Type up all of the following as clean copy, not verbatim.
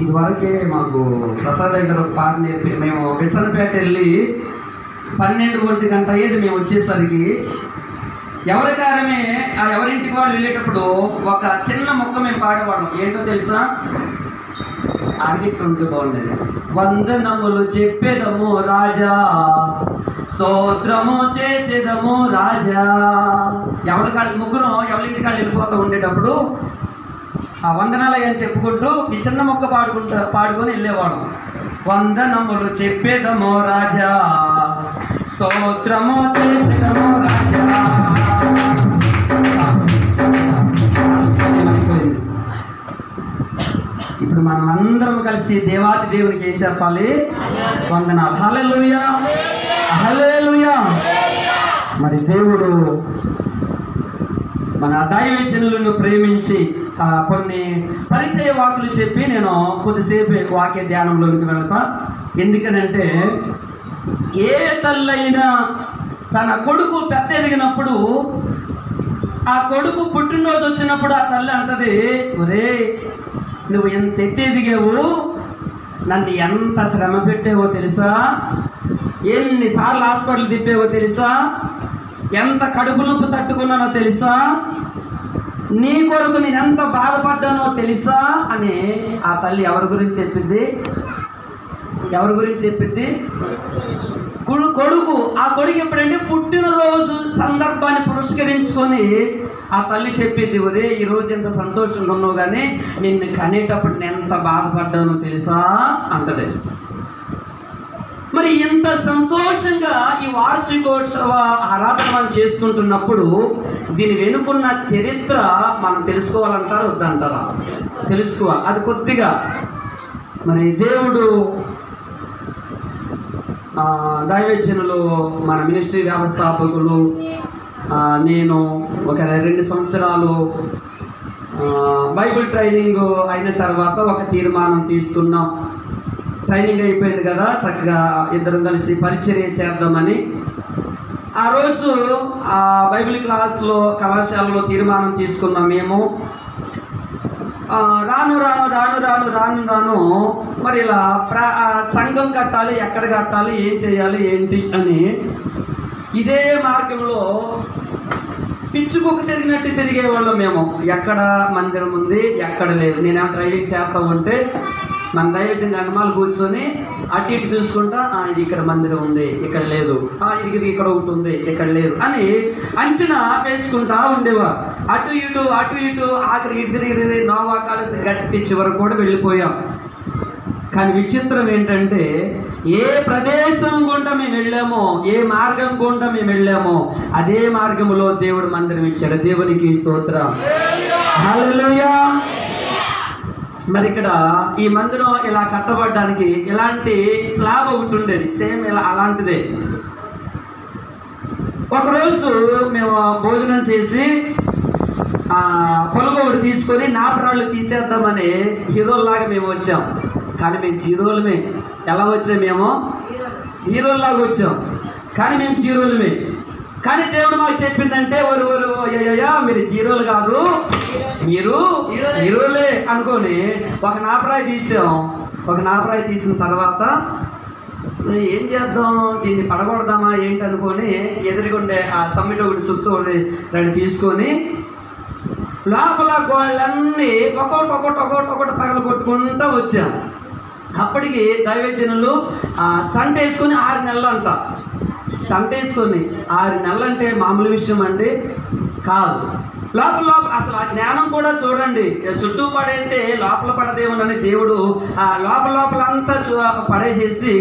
ఇదివరకే మాకు ప్రసాద్ దగ్గర ఒక పాట నేర్పి మేము విసనపేట వెళ్ళి 12 గంట అయ్యేది మేము వచ్చేసరికి. ఎవరికారమే ఆ ఎవరింటికి వాళ్ళు వెళ్ళేటప్పుడు ఒక చిన్న మొక్క మేము పాడేవాళ్ళం. ఏంటో తెలుసా? ఆర్కెస్ట్రా ఉంటే బాగుండేది. వందనములు చెప్పేదము రాజా, స్తోత్రము చేసేదము రాజా. ముగ్గురు ఎవరింటి కాళ్ళు వెళ్ళిపోతూ ఉండేటప్పుడు ఆ వందనాలు అని చెప్పుకుంటూ ఈ చిన్న మొక్క పాడుకొని వెళ్ళేవాడు. వందనములు చెప్పేదము రాజా, స్తోత్రము చేసేదము రాజా. ఇప్పుడు మనం అందరం కలిసి దేవాది దేవునికి ఏం చెప్పాలి? వందనాలు. హల్లెలూయా, హల్లెలూయా. మరి దేవుడు మన దైవజనులను ప్రేమించి కొన్ని పరిచయ వాకులు చెప్పి నేను కొద్దిసేపు వాక్య ధ్యానంలోనికి వెళ్తా. ఎందుకనంటే ఏ తల్లైనా తన కొడుకు పెద్ద ఎదిగినప్పుడు, ఆ కొడుకు పుట్టినరోజు వచ్చినప్పుడు ఆ తల్లి అంటది, ఒరే నువ్వు ఎంత ఎదిగావు, నన్ను ఎంత శ్రమ పెట్టావో తెలుసా, ఎన్నిసార్లు హాస్పిటల్ తిప్పావో తెలుసా, ఎంత కడుపు నొప్పి తట్టుకున్నానో తెలుసా, నీ కొరకు నేను ఎంత బాధపడ్డానో తెలుసా అని ఆ తల్లి ఎవరి గురించి చెప్పింది? ఎవరి గురించి చెప్పింది? కొడుకు. ఆ కొడుకు ఎప్పుడంటే పుట్టినరోజు సందర్భాన్ని పురస్కరించుకొని ఆ తల్లి చెప్పింది, ఒరే ఈరోజు ఎంత సంతోషంగా ఉన్నావు కానీ నిన్ను కనేటప్పుడు నేను ఎంత బాధపడ్డానో తెలుసా అంటది. మరి ఇంత సంతోషంగా ఈ వార్షికోత్సవ ఆరాధన మనం చేసుకుంటున్నప్పుడు దీని వెనుకున్న చరిత్ర మనం తెలుసుకోవాలంటారా వద్దంటారా? తెలుసుకోవాలి. అది కొద్దిగా మరి దేవుడు దైవజనులు, మన మినిస్ట్రీ వ్యవస్థాపకులు, నేను ఒక 2 సంవత్సరాలు బైబిల్ ట్రైనింగ్ అయిన తర్వాత ఒక తీర్మానం తీసుకున్నాం. ట్రైనింగ్ అయిపోయింది కదా, చక్కగా ఇద్దరం కలిసి పరిచర్య చేద్దామని ఆ రోజు ఆ బైబిల్ కళాశాలలో తీర్మానం తీసుకున్నాం. మేము రాను మరి ఇలా సంఘం కట్టాలి, ఎక్కడ కట్టాలి, ఏం చేయాలి, ఏంటి అని ఇదే మార్గంలో పిచ్చుకొక తిరిగినట్టు తిరిగేవాళ్ళం మేము. ఎక్కడ మందిరం ఉంది, ఎక్కడ లేదు. నేనేమో ట్రైనింగ్ చేస్తా ఉంటే మన దైవజన అనుమాలు కూర్చొని అటు ఇటు చూసుకుంటా, ఇది ఇక్కడ మందిరం ఉంది, ఇక్కడ లేదు, ఇది ఇక్కడ ఒకటి ఉంది, ఇక్కడ లేదు అని అంచనా వేసుకుంటా ఉండేవా. అటు ఇటు ఆఖరి ఇద్దరి నోవా కాలేజ్ గట్టి చివరకు కూడా వెళ్ళిపోయాం. కానీ విచిత్రం ఏంటంటే ఏ ప్రదేశం గుండా మేము వెళ్ళామో, ఏ మార్గం గుండా మేము వెళ్ళామో అదే మార్గంలో దేవుడు మందిరం ఇచ్చాడు. దేవునికి స్తోత్రం, హల్లెలూయా. మరి ఇక్కడ ఈ మందిరం ఇలా కట్టబడడానికి ఇలాంటి స్లాబ్ ఒకటి ఉండేది, సేమ్ ఇలా అలాంటిదే. ఒకరోజు మేము భోజనం చేసి పొలం ఒకటి తీసుకొని నాపరాళ్ళు తీసేద్దామని హీరోల్లాగా మేము వచ్చాం. కానీ మేము జీరోలమే. ఎలా వచ్చాం? మేము హీరోల్లాగా వచ్చాం, కానీ మేము జీరోలమే. కానీ దేవుడు మాకు చెప్పిందంటే అయ్యా మీరు జీరోలు కాదు, మీరు హీరోలే అనుకొని ఒక నాపరాయి తీసాం. ఒక నాపరాయి తీసిన తర్వాత ఏం చేద్దాం, దీన్ని పడగొడదామా ఏంటి అనుకొని ఎదురుగుండే ఆ సమ్మిట్ ఒకటి సుత్తు ఒకటి తీసుకొని లోపల గోళ్ళన్నీ ఒకటి పగల కొట్టుకుంటూ వచ్చాం. అప్పటికి దైవజనులు స్టంట్ వేసుకొని 6 నెలలు అంట. స్టంట్ వేసుకొని 6 నెలలు అంటే మామూలు విషయం అండి కాదు. లోపల అసలు ఆ జ్ఞానం కూడా చూడండి, చుట్టూ పడైతే లోపల పడదేమోనని దేవుడు లోపల అంతా పడేసేసి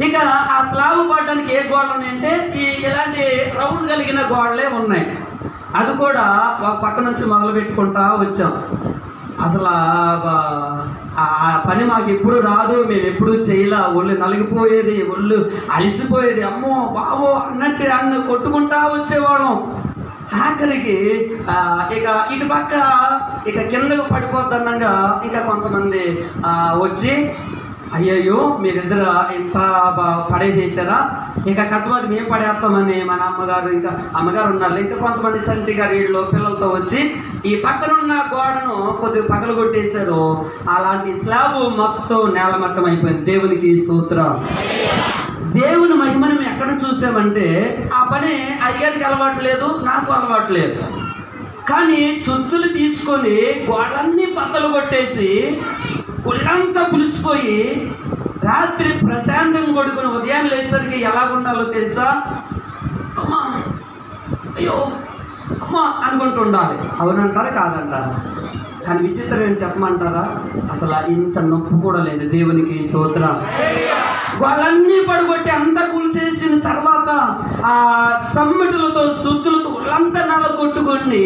ఇక ఆ స్లాబ్ పడడానికి ఏ గోడలు ఉన్నాయంటే ఇలాంటి రౌండ్ కలిగిన గోడలే ఉన్నాయి. అది కూడా ఒక పక్క నుంచి మొదలు పెట్టుకుంటా వచ్చాం. అసలు ఆ పని మాకు ఎప్పుడు రాదు, మేము ఎప్పుడు చేయలే. ఒళ్ళు నలిగిపోయేది, ఒళ్ళు అలిసిపోయేది, అమ్మో బావో అన్నట్టు కొట్టుకుంటా వచ్చేవాళ్ళం. ఆఖరికి ఇక ఇటు పక్క ఇక కిందకు పడిపోద్దన్నగా ఇక కొంతమంది వచ్చి అయ్యయ్యో మీరిద్దరు ఇంత పడేసేసారా, ఇక కట్టుబడి మేము పడేస్తామని మన అమ్మగారు, ఇంకా అమ్మగారు ఉన్నారు, ఇంకా కొంతమంది చంటి గారు వీళ్ళు పిల్లలతో వచ్చి ఈ పక్కనున్న గోడను కొద్దిగా పగలు కొట్టేశారు. అలాంటి స్లాబ్ మొత్తం నేలమట్టం అయిపోయింది. దేవునికి స్తోత్రం. దేవుని మహిమను మేము ఎక్కడ చూసామంటే, ఆ పని అయ్యానికి అలవాటు లేదు, నాకు అలవాటు లేదు. కానీ చుద్దులు తీసుకొని గోడలన్నీ బద్దలు కొట్టేసి ఒళ్ళంతా పులిసిపోయి రాత్రి ప్రశాంతంగా పడుకుని ఉదయాన్ని లేసరికి ఎలాగుండాలో తెలుసా? అమ్మా, అయ్యో అమ్మా అనుకుంటూ ఉండాలి. అవునంటారా కాదంటారా? కానీ విచిత్రం ఏంటి చెప్పమంటారా? అసలు ఇంత నొప్పి కూడా లేదు. దేవునికి స్తోత్రం. వాళ్ళన్నీ పడగొట్టి అంతా కూల్చేసిన తర్వాత ఆ సమ్మటులతో సుత్తులతో ఒళ్ళంతా నల్ల కొట్టుకోండి.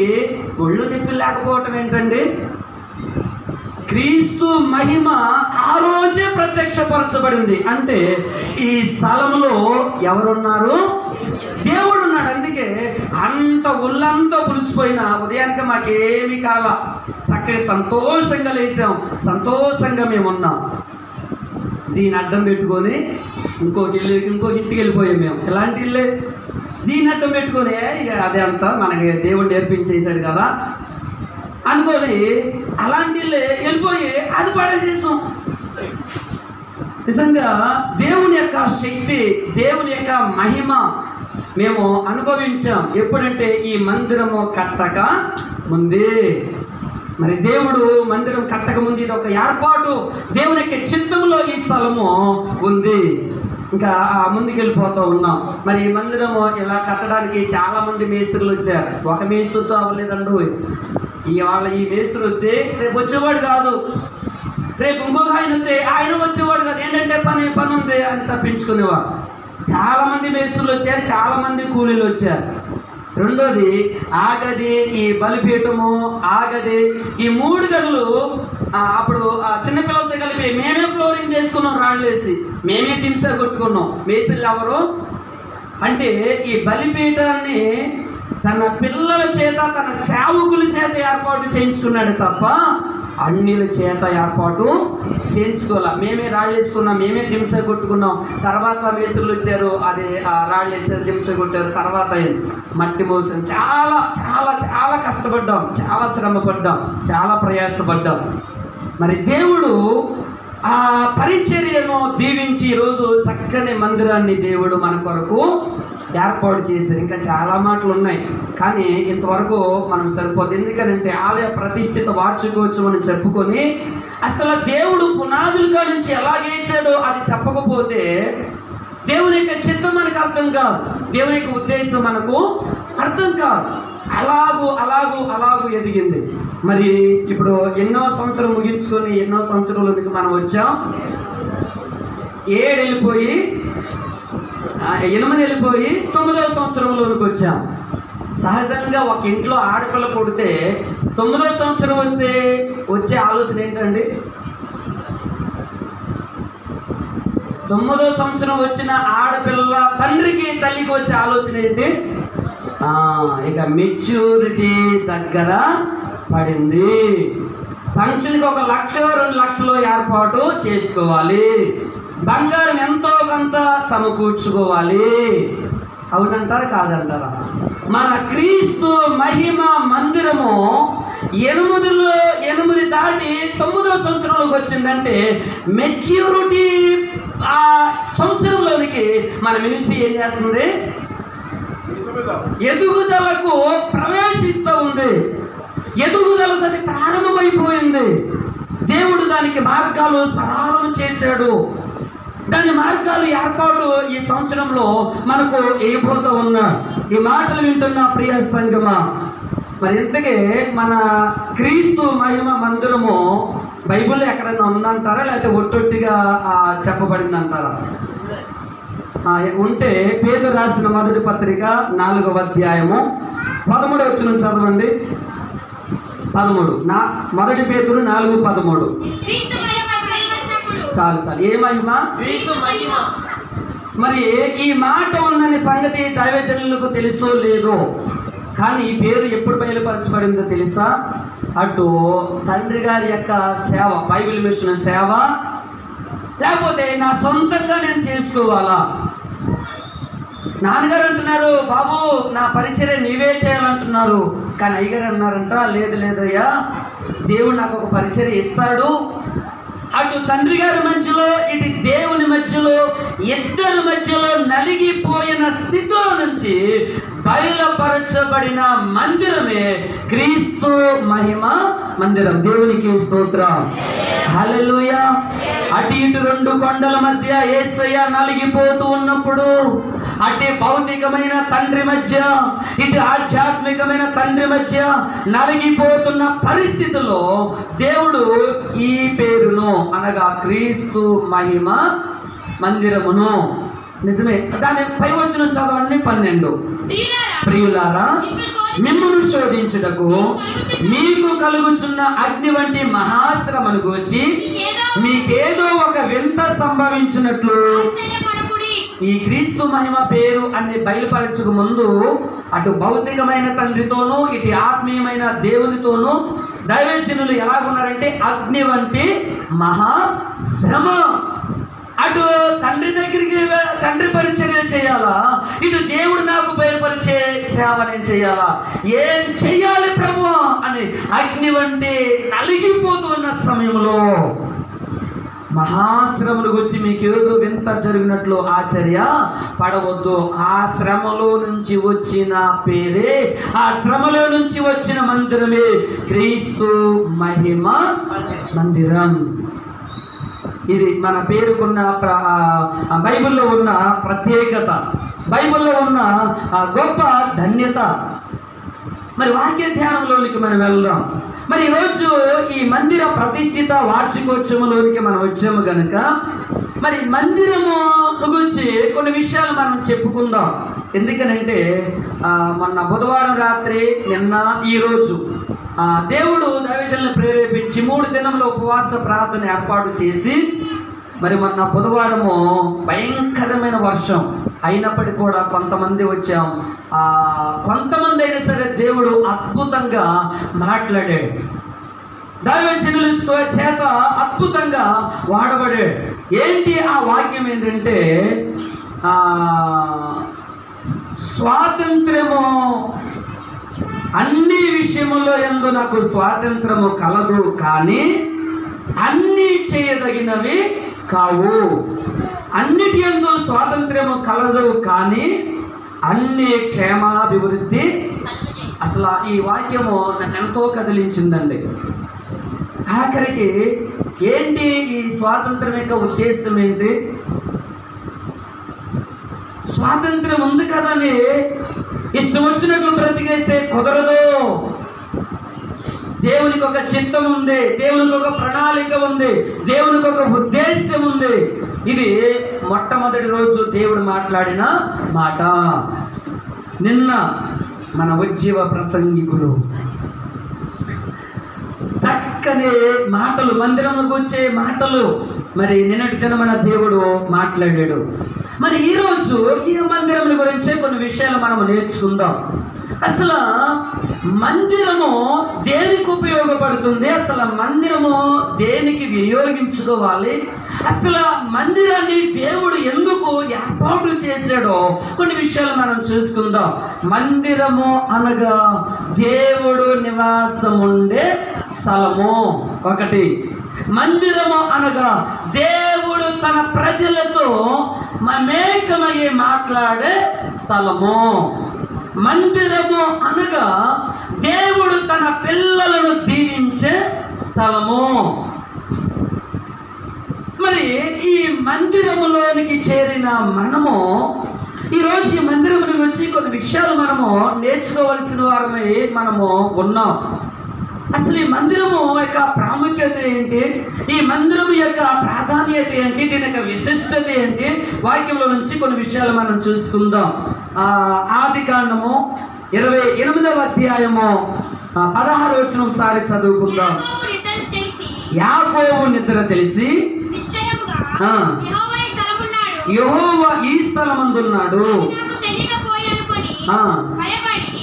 ఒళ్ళు నొప్పి లేకపోవటం ఏంటండి? క్రీస్తు మహిమ ఆ రోజే ప్రత్యక్షపరచబడింది. అంటే ఈ స్థలంలో ఎవరున్నారు? దేవుడు ఉన్నాడు. అందుకే అంత ఒళ్ళంతా పులిసిపోయిన ఉదయానికి మాకేమి కాల, చక్కగా సంతోషంగా లేచాం, సంతోషంగా మేము ఉన్నాం. దీన్ని అడ్డం పెట్టుకొని ఇంకొక ఇంటికి వెళ్ళిపోయాం మేము. ఎలాంటి ఇల్లే దీన్ని అడ్డం పెట్టుకొని అదే అంతా మనకి దేవుడు నేర్పించేశాడు కదా అనుకొని అలాంటి ఇల్లే వెళ్ళిపోయి అది పడేసేసాం. నిజంగా దేవుని యొక్క శక్తి, దేవుని యొక్క మహిమ మేము అనుభవించాం. ఎప్పుడంటే ఈ మందిరము కట్టక ముందే. మరి దేవుడు మందిరం కట్టక ముందు ఇది ఒక ఏర్పాటు, దేవుని యొక్క చిత్తంలో ఈ స్థలము ఉంది. ఇంకా ముందుకు వెళ్ళిపోతూ ఉన్నాం. మరి ఈ మందిరము ఇలా కట్టడానికి చాలా మంది మేస్త్రులు వచ్చారు. ఒక మేస్త్రితో అవ్వలేదండు. ఇవాళ ఈ మేస్త్రి వస్తే రేపు వచ్చేవాడు కాదు, రేపు ఇంకొక ఆయన వస్తే ఆయన వచ్చేవాడు కాదు. ఏంటంటే పని ఉంది అని తప్పించుకునేవాడు. చాలా మంది మేస్త్రులు వచ్చారు, చాలా మంది కూలీలు వచ్చారు. రెండోది ఆ గది, ఈ బలిపీఠము, ఆ గది, ఈ 3 గదులు అప్పుడు చిన్నపిల్లలతో కలిపి మేమే ఫ్లోరింగ్ చేసుకున్నాం. రాళ్ళేసి మేమే దింసా కొట్టుకున్నాం. మేస్త్రీలు ఎవరు అంటే ఈ బలిపీఠాన్ని తన పిల్లల చేత, తన సేవకుల చేత ఏర్పాటు చేయించుకున్నాడు తప్ప అన్నిల చేత ఏర్పాటు చేయించుకోవాలి. మేమే రాళ్ళు వేసుకున్నాం, మేమే దింస కొట్టుకున్నాం. తర్వాత మేస్త్రులు వచ్చారు, అదే రాళ్ళు వేసారు, దింస కొట్టారు. తర్వాత మట్టి మోసం. చాలా చాలా చాలా కష్టపడ్డాం, చాలా శ్రమపడ్డాం, చాలా ప్రయాసపడ్డాం. మరి దేవుడు ఆ పరిచర్యను దీవించి ఈరోజు చక్కని మందిరాన్ని దేవుడు మన కొరకు ఏర్పాటు చేశారు. ఇంకా చాలా మాటలు ఉన్నాయి, కానీ ఇంతవరకు మనం సరిపోదు. ఎందుకంటే ఆలయ ప్రతిష్ఠిత వార్షికోత్సవం అని చెప్పుకొని అసలు దేవుడు పునాదులుగా నుంచి ఎలా చేశాడో అది చెప్పకపోతే దేవుని యొక్క చిత్తం మనకు అర్థం కాదు, దేవుని యొక్క ఉద్దేశం మనకు అర్థం కాదు. అలాగూ ఎదిగింది. మరి ఇప్పుడు ఎన్నో సంవత్సరం ముగించుకొని ఎన్నో సంవత్సరాలకి మనం వచ్చాం. 7 వెళ్ళిపోయి 8 వెళ్ళిపోయి 9వ సంవత్సరంలోనికి వచ్చాం. సహజంగా ఒక ఇంట్లో ఆడపిల్ల పుడితే 9వ సంవత్సరం వస్తే వచ్చే ఆలోచన ఏంటండి? 9వ సంవత్సరం వచ్చిన ఆడపిల్ల తండ్రికి, తల్లికి వచ్చే ఆలోచన ఏంటి? ఇక మెచ్యూరిటీ దగ్గర పడింది. ఫంక్షన్కి 1 లక్ష 2 లక్షలు ఏర్పాటు చేసుకోవాలి, బంగారం ఎంతో కొంత సమకూర్చుకోవాలి. అవునంటారా కాదంటారా? మన క్రీస్తు మహిమ మందిరము 8 దాటి 9వ సంవత్సరంలోకి వచ్చిందంటే మెచ్యూరిటీ ఆ సంవత్సరంలోనికి మన మినిస్ట్రీ ఏం చేస్తుంది? ఎదుగుదలకు ప్రవేశిస్తూ ఉంది. ఎదుగుదలకు అది ప్రారంభమైపోయింది. దేవుడు దానికి మార్గాలు సరళం చేశాడు. దాని మార్గాలు ఏర్పాటు ఈ సంవత్సరంలో మనకు వేయబోతూ ఉన్నాడు. ఈ మాటలు వింటున్న ప్రియ సంగమా, మరి ఇంతకే మన క్రీస్తు మహిమ మందిరము బైబిల్లో ఎక్కడైనా ఉందంటారా, లేకపోతే ఒట్టొట్టిగా చెప్పబడింది అంటారా? ఉంటే పేతురు రాసిన మొదటి పత్రిక 4వ అధ్యాయము 13వ వచనం చదవండి. 13 మొదటి పేతురు 4:13. చాలు. ఏ మహిమ? క్రీస్తు మహిమ. మరి ఈ మాట ఉందని సంగతి దైవజనులకు తెలుసో లేదో, కానీ ఈ పేరు ఎప్పుడు బయలుపరచబడిందో తెలుసా? అటు తండ్రి గారి యొక్క సేవ, బైబిల్ మిషన్ సేవ, లేకపోతే నా సొంతంగా నేను చేసుకోవాలా? నాన్నగారు అంటున్నారు, బాబు నా పరిచర్య నీవే చేయాలంటున్నారు. కానీ అయ్యగారు అన్నారంట, లేదు లేదయ్యా, దేవుడు నాకు ఒక పరిచర్య ఇస్తాడు. అటు తండ్రి గారి మధ్యలో, ఇటు దేవుని మధ్యలో, ఇద్దరి మధ్యలో నలిగిపోయిన స్థితిలో నుంచి బయలుపరచబడిన మందిరమే క్రీస్తు మహిమ మందిరం. దేవునికి స్తోత్రం, హల్లెలూయా. అటు ఇటు రెండు కొండల మధ్య యేసయ్య నలిగిపోతూ ఉన్నప్పుడు, అటు భౌతికమైన తండ్రి మధ్య, ఇటు ఆధ్యాత్మికమైన తండ్రి మధ్య నలిగిపోతున్న పరిస్థితుల్లో దేవుడు ఈ పేరును, అనగా క్రీస్తు మహిమ మందిరమును, నిజమే, దాని పై వచనం చదవండి 12. ప్రియులారా, మిమ్మును శోధించుటకు మీకు కలుగుచున్న అగ్ని వంటి మహాశ్రమను గూర్చి మీకేదో ఒక వింత సంభవించినట్లు ఈ క్రీస్తు మహిమ పేరు అనే బయలుపరచకు ముందు అటు భౌతికమైన తండ్రితోనూ, ఇటు ఆత్మీయమైన దేవునితోనూ దైవజనులు ఎలాగున్నారంటే అగ్ని వంటి మహాశ్రమ. అటు తండ్రి దగ్గరికి తండ్రి పరిచర్య చేయాలా, ఇటు దేవుడు నాకు బయలుపరిచే సేవ నేను చేయాలా, ఏం చెయ్యాలి ప్రభువా అని అగ్ని వంటి నలిగిపోతున్న సమయంలో మహాశ్రమను గురించి మీకు ఏదో వింత జరిగినట్లు ఆశ్చర్య పడవద్దు. ఆ శ్రమలో నుంచి వచ్చిన పేరే, ఆ శ్రమలో నుంచి వచ్చిన మందిరమే క్రీస్తు మహిమ మందిరం. ఇది మన పేరుకున్న బైబిల్లో ఉన్న ప్రత్యేకత, బైబిల్లో ఉన్న గొప్ప ధన్యత. మరి వాక్య ధ్యానంలోనికి మనం వెళ్దాం. మరి ఈరోజు ఈ మందిర ప్రతిష్ఠిత వార్షికోత్సవంలోనికి మనం వచ్చాము కనుక మరి మందిరము గురించి కొన్ని విషయాలు మనం చెప్పుకుందాం. ఎందుకనంటే మొన్న బుధవారం రాత్రి, నిన్న, ఈరోజు దేవుడు దైవజనులను ప్రేరేపించి 3 దినముల ఉపవాస ప్రార్థన ఏర్పాటు చేసి, మరి మొన్న బుధవారము భయంకరమైన వర్షం అయినప్పటికీ కూడా కొంతమంది వచ్చాం. కొంతమంది అయినా సరే దేవుడు అద్భుతంగా మాట్లాడాడు, దైవజనుల చేత అద్భుతంగా వాడబడాడు. ఏంటి ఆ వాక్యం ఏంటంటే, స్వాతంత్ర్యము అన్ని విషయములో యందు నాకు స్వాతంత్రము కలదు, కానీ అన్నీ చేయదగినవి కావు. అన్నిటి యందు స్వాతంత్ర్యము కలదు, కానీ అన్ని క్షేమాభివృద్ధి. అసలు ఈ వాక్యము నన్ను ఎంతో కదిలించిందండి. ఆఖరికి ఏంటి ఈ స్వాతంత్రం యొక్క ఉద్దేశం ఏంటి? స్వాతంత్రం ఉంది కదని ఇష్టం వచ్చినట్లు బ్రతికేస్తే కుదరదు. దేవునికి ఒక చిత్తం ఉంది, దేవునికి ఒక ప్రణాళిక ఉంది, దేవునికి ఒక ఉద్దేశం ఉంది. ఇది మొట్టమొదటి రోజు దేవుడు మాట్లాడిన మాట. నిన్న మన ఉజ్జీవ ప్రసంగికులు చక్కని మాటలు, మందిరంలో కూర్చే మాటలు, మరి నిన్నటి దినమైన దేవుడు మాట్లాడాడు. మరి ఈరోజు ఈ మందిరం గురించే కొన్ని విషయాలు మనం నేర్చుకుందాం. అసలు మందిరము దేనికి ఉపయోగపడుతుంది, అసలు మందిరము దేనికి వినియోగించుకోవాలి, అసలు మందిరాన్ని దేవుడు ఎందుకు ఏర్పాటు చేశాడో కొన్ని విషయాలు మనం చూసుకుందాం. మందిరము అనగా దేవుడు నివాసం ఉండే స్థలము ఒకటి. మందిరము అనగా దేవుడు తన ప్రజలతో మమేకమయ్యి మాట్లాడే స్థలము. మందిరము అనగా దేవుడు తన పిల్లలను దీవించే స్థలము. మరి ఈ మందిరములోనికి చేరిన మనము ఈరోజు ఈ మందిరం గురించి కొన్ని విషయాలు మనము నేర్చుకోవలసిన వారమై మనము ఉన్నాం. అసలు ఈ మందిరము యొక్క ప్రాముఖ్యత ఏంటి, ఈ మందిరము యొక్క ప్రాధాన్యత ఏంటి, దీని యొక్క విశిష్టత ఏంటి, వాక్యంలో నుంచి కొన్ని విషయాలు మనం చూసుకుందాం. ఆదికాండము 28వ అధ్యాయము 16వ వచనం ఒకసారి చదువుకుందాం. యాకోబు నిద్ర తెలిసి యెహోవా ఈ స్థలమందున్నాడు,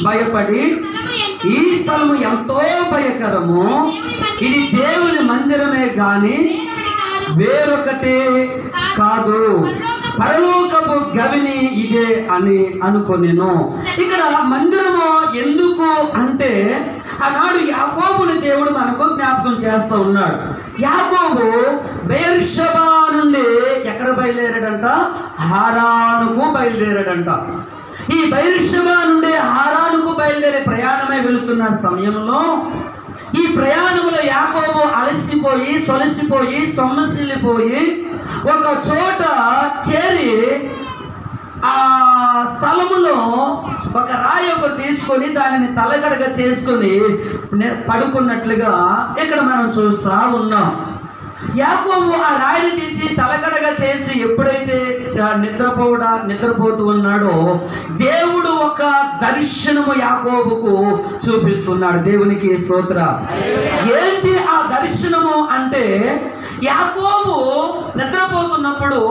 భయపడి ఈ స్థలము ఎంతో భయకరము, ఇది దేవుని మందిరమే గాని వేరొకటి కాదు, పరలోకపు గవిని ఇదే అని అనుకొనెను. ఇక్కడ మందిరము ఎందుకు అంటే ఆనాడు యాకోబుని దేవుడు మనకు జ్ఞాపకం చేస్తూ ఉన్నాడు. యాకోబు బెయేర్షెబా నుండి ఎక్కడ బయలుదేరాడంట? హారానుకు బయలుదేరాడంట. ఈ బెయేర్షెబా నుండి హారానుకు బయలుదేరే ప్రయాణమై వెళుతున్న సమయంలో ఈ ప్రయాణంలో యాకోబు అలసిపోయి సొలసిపోయి సొమ్మసిల్లిపోయి ఒక చోట చేరి ఆ స్థలములో ఒక రాయి ఒకటి తీసుకొని దానిని తలగడగ చేసుకొని పడుకున్నట్లుగా ఇక్కడ మనం చూస్తూ ఉన్నాం. యాకోబు ఆ రాయిని తీసి తలగడగా చేసి ఎప్పుడైతే నిద్రపోతూ ఉన్నాడో దేవుడు ఒక దర్శనము యాకోబుకు చూపిస్తున్నాడు. దేవునికి స్తోత్రం. ఏంటి ఆ దర్శనము అంటే, యాకోబు నిద్రపోతున్నప్పుడు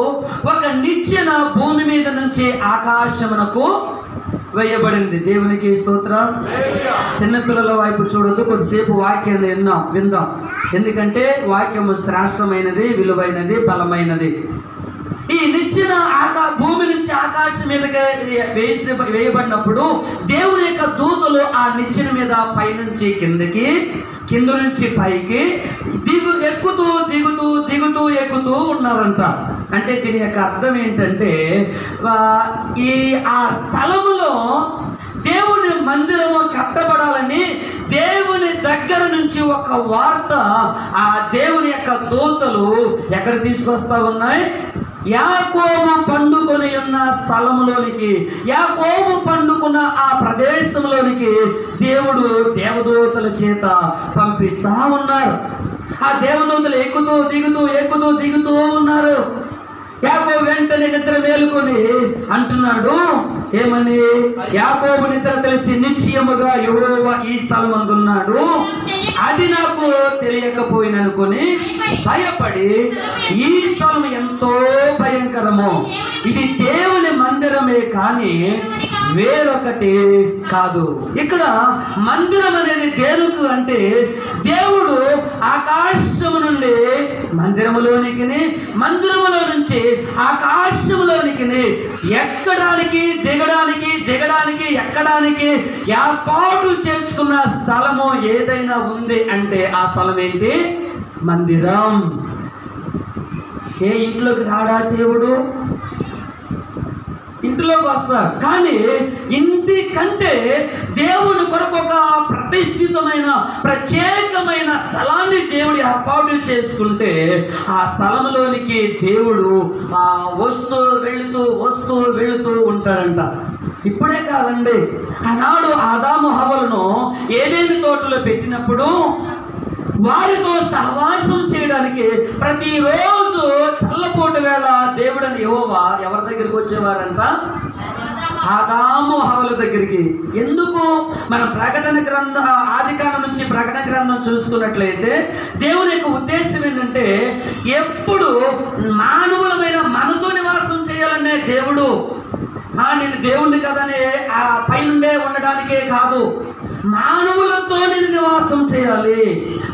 ఒక నిచ్చెన భూమి మీద నుంచి ఆకాశమునకు వేయబడింది. దేవునికి స్తోత్రం. చిన్నపిల్లల వైపు చూడొద్దు, కొద్దిసేపు వాక్యాన్ని విందాం. ఎందుకంటే వాక్యము శ్రేష్టమైనది, విలువైనది, బలమైనది. ఈ నిచ్చెన భూమి నుంచి ఆకాశం మీదకి వేయబడినప్పుడు దేవుని యొక్క దూతలు ఆ నిచ్చెన మీద పైనుంచి కిందకి, కింద నుంచి పైకి ఎక్కుతూ ఎక్కుతూ ఉన్నారంట. అంటే దీని యొక్క అర్థం ఏంటంటే, ఆ స్థలములో దేవుని మందిరము కట్టబడాలని దేవుని దగ్గర నుంచి ఒక వార్త ఆ దేవుని యొక్క దూతలు ఎక్కడ తీసుకొస్తా ఉన్నాయి? యాకోబు పండుకొని ఉన్న స్థలములోనికి, యాకోబు పండుకున్న ఆ ప్రదేశంలోనికి దేవుడు దేవదూతల చేత పంపిస్తా ఉన్నారు. ఆ దేవదూతలు ఎక్కుతూ దిగుతూ ఉన్నారు. యాకోబు వెంటనే నిద్ర మేలుకొని అంటున్నాడు, ఏమని? యాకోబు నిద్ర తెలిసి నిశ్చయముగా యెహోవా ఈ స్థలమందున్నాడు, అది నాకు తెలియకపోయిననుకొని భయపడి, ఈ స్థలం ఎంతో భయంకరము, ఇది దేవుని మందిరమే కానీ వేరొకటి కాదు. ఇక్కడ మందిరం అనేది దేనికి అంటే, దేవుడు ఆకాశము నుండి మందిరములోనికి, మందిరములో నుంచి ఆకాశంలోనికి ఎక్కడానికి దిగడానికి ఎక్కడానికి ఏర్పాటు చేసుకున్న స్థలము ఏదైనా ఉంది అంటే ఆ స్థలం ఏంటి? మందిరం. ఏ ఇంట్లోకి రాడా దేవుడు? ఇంటిలోకి వస్తాడు. కానీ ఇంటి కంటే దేవుని కొరకు ఒక ప్రతిష్ఠితమైన ప్రత్యేకమైన స్థలాన్ని దేవుడు ఏర్పాటు చేసుకుంటే ఆ స్థలంలోనికి దేవుడు వస్తూ వెళుతూ ఉంటాడంట. ఇప్పుడే కాదండి, ఆనాడు ఆదాము హవ్వలను ఏదేని తోటలో పెట్టినప్పుడు వారితో సహవాసం చేయడానికి ప్రతిరోజు చల్లపోటు వేళ దేవుడని యెహోవా ఎవరి దగ్గరికి వచ్చేవారంట? ఆదాము హవ్వల దగ్గరికి. ఎందుకు? మనం ప్రకటన గ్రంథం ఆదికాండం నుంచి ప్రకటన గ్రంథం చూసుకున్నట్లయితే దేవుని యొక్క ఉద్దేశం ఏంటంటే, ఎప్పుడు మానవులమైన మనతో నివాసం చేయాలనే దేవుడు. నేను దేవుణ్ణి కదనే ఆ పైనుండే ఉండడానికే కాదు, మానవులతో నేను నివాసం చేయాలి,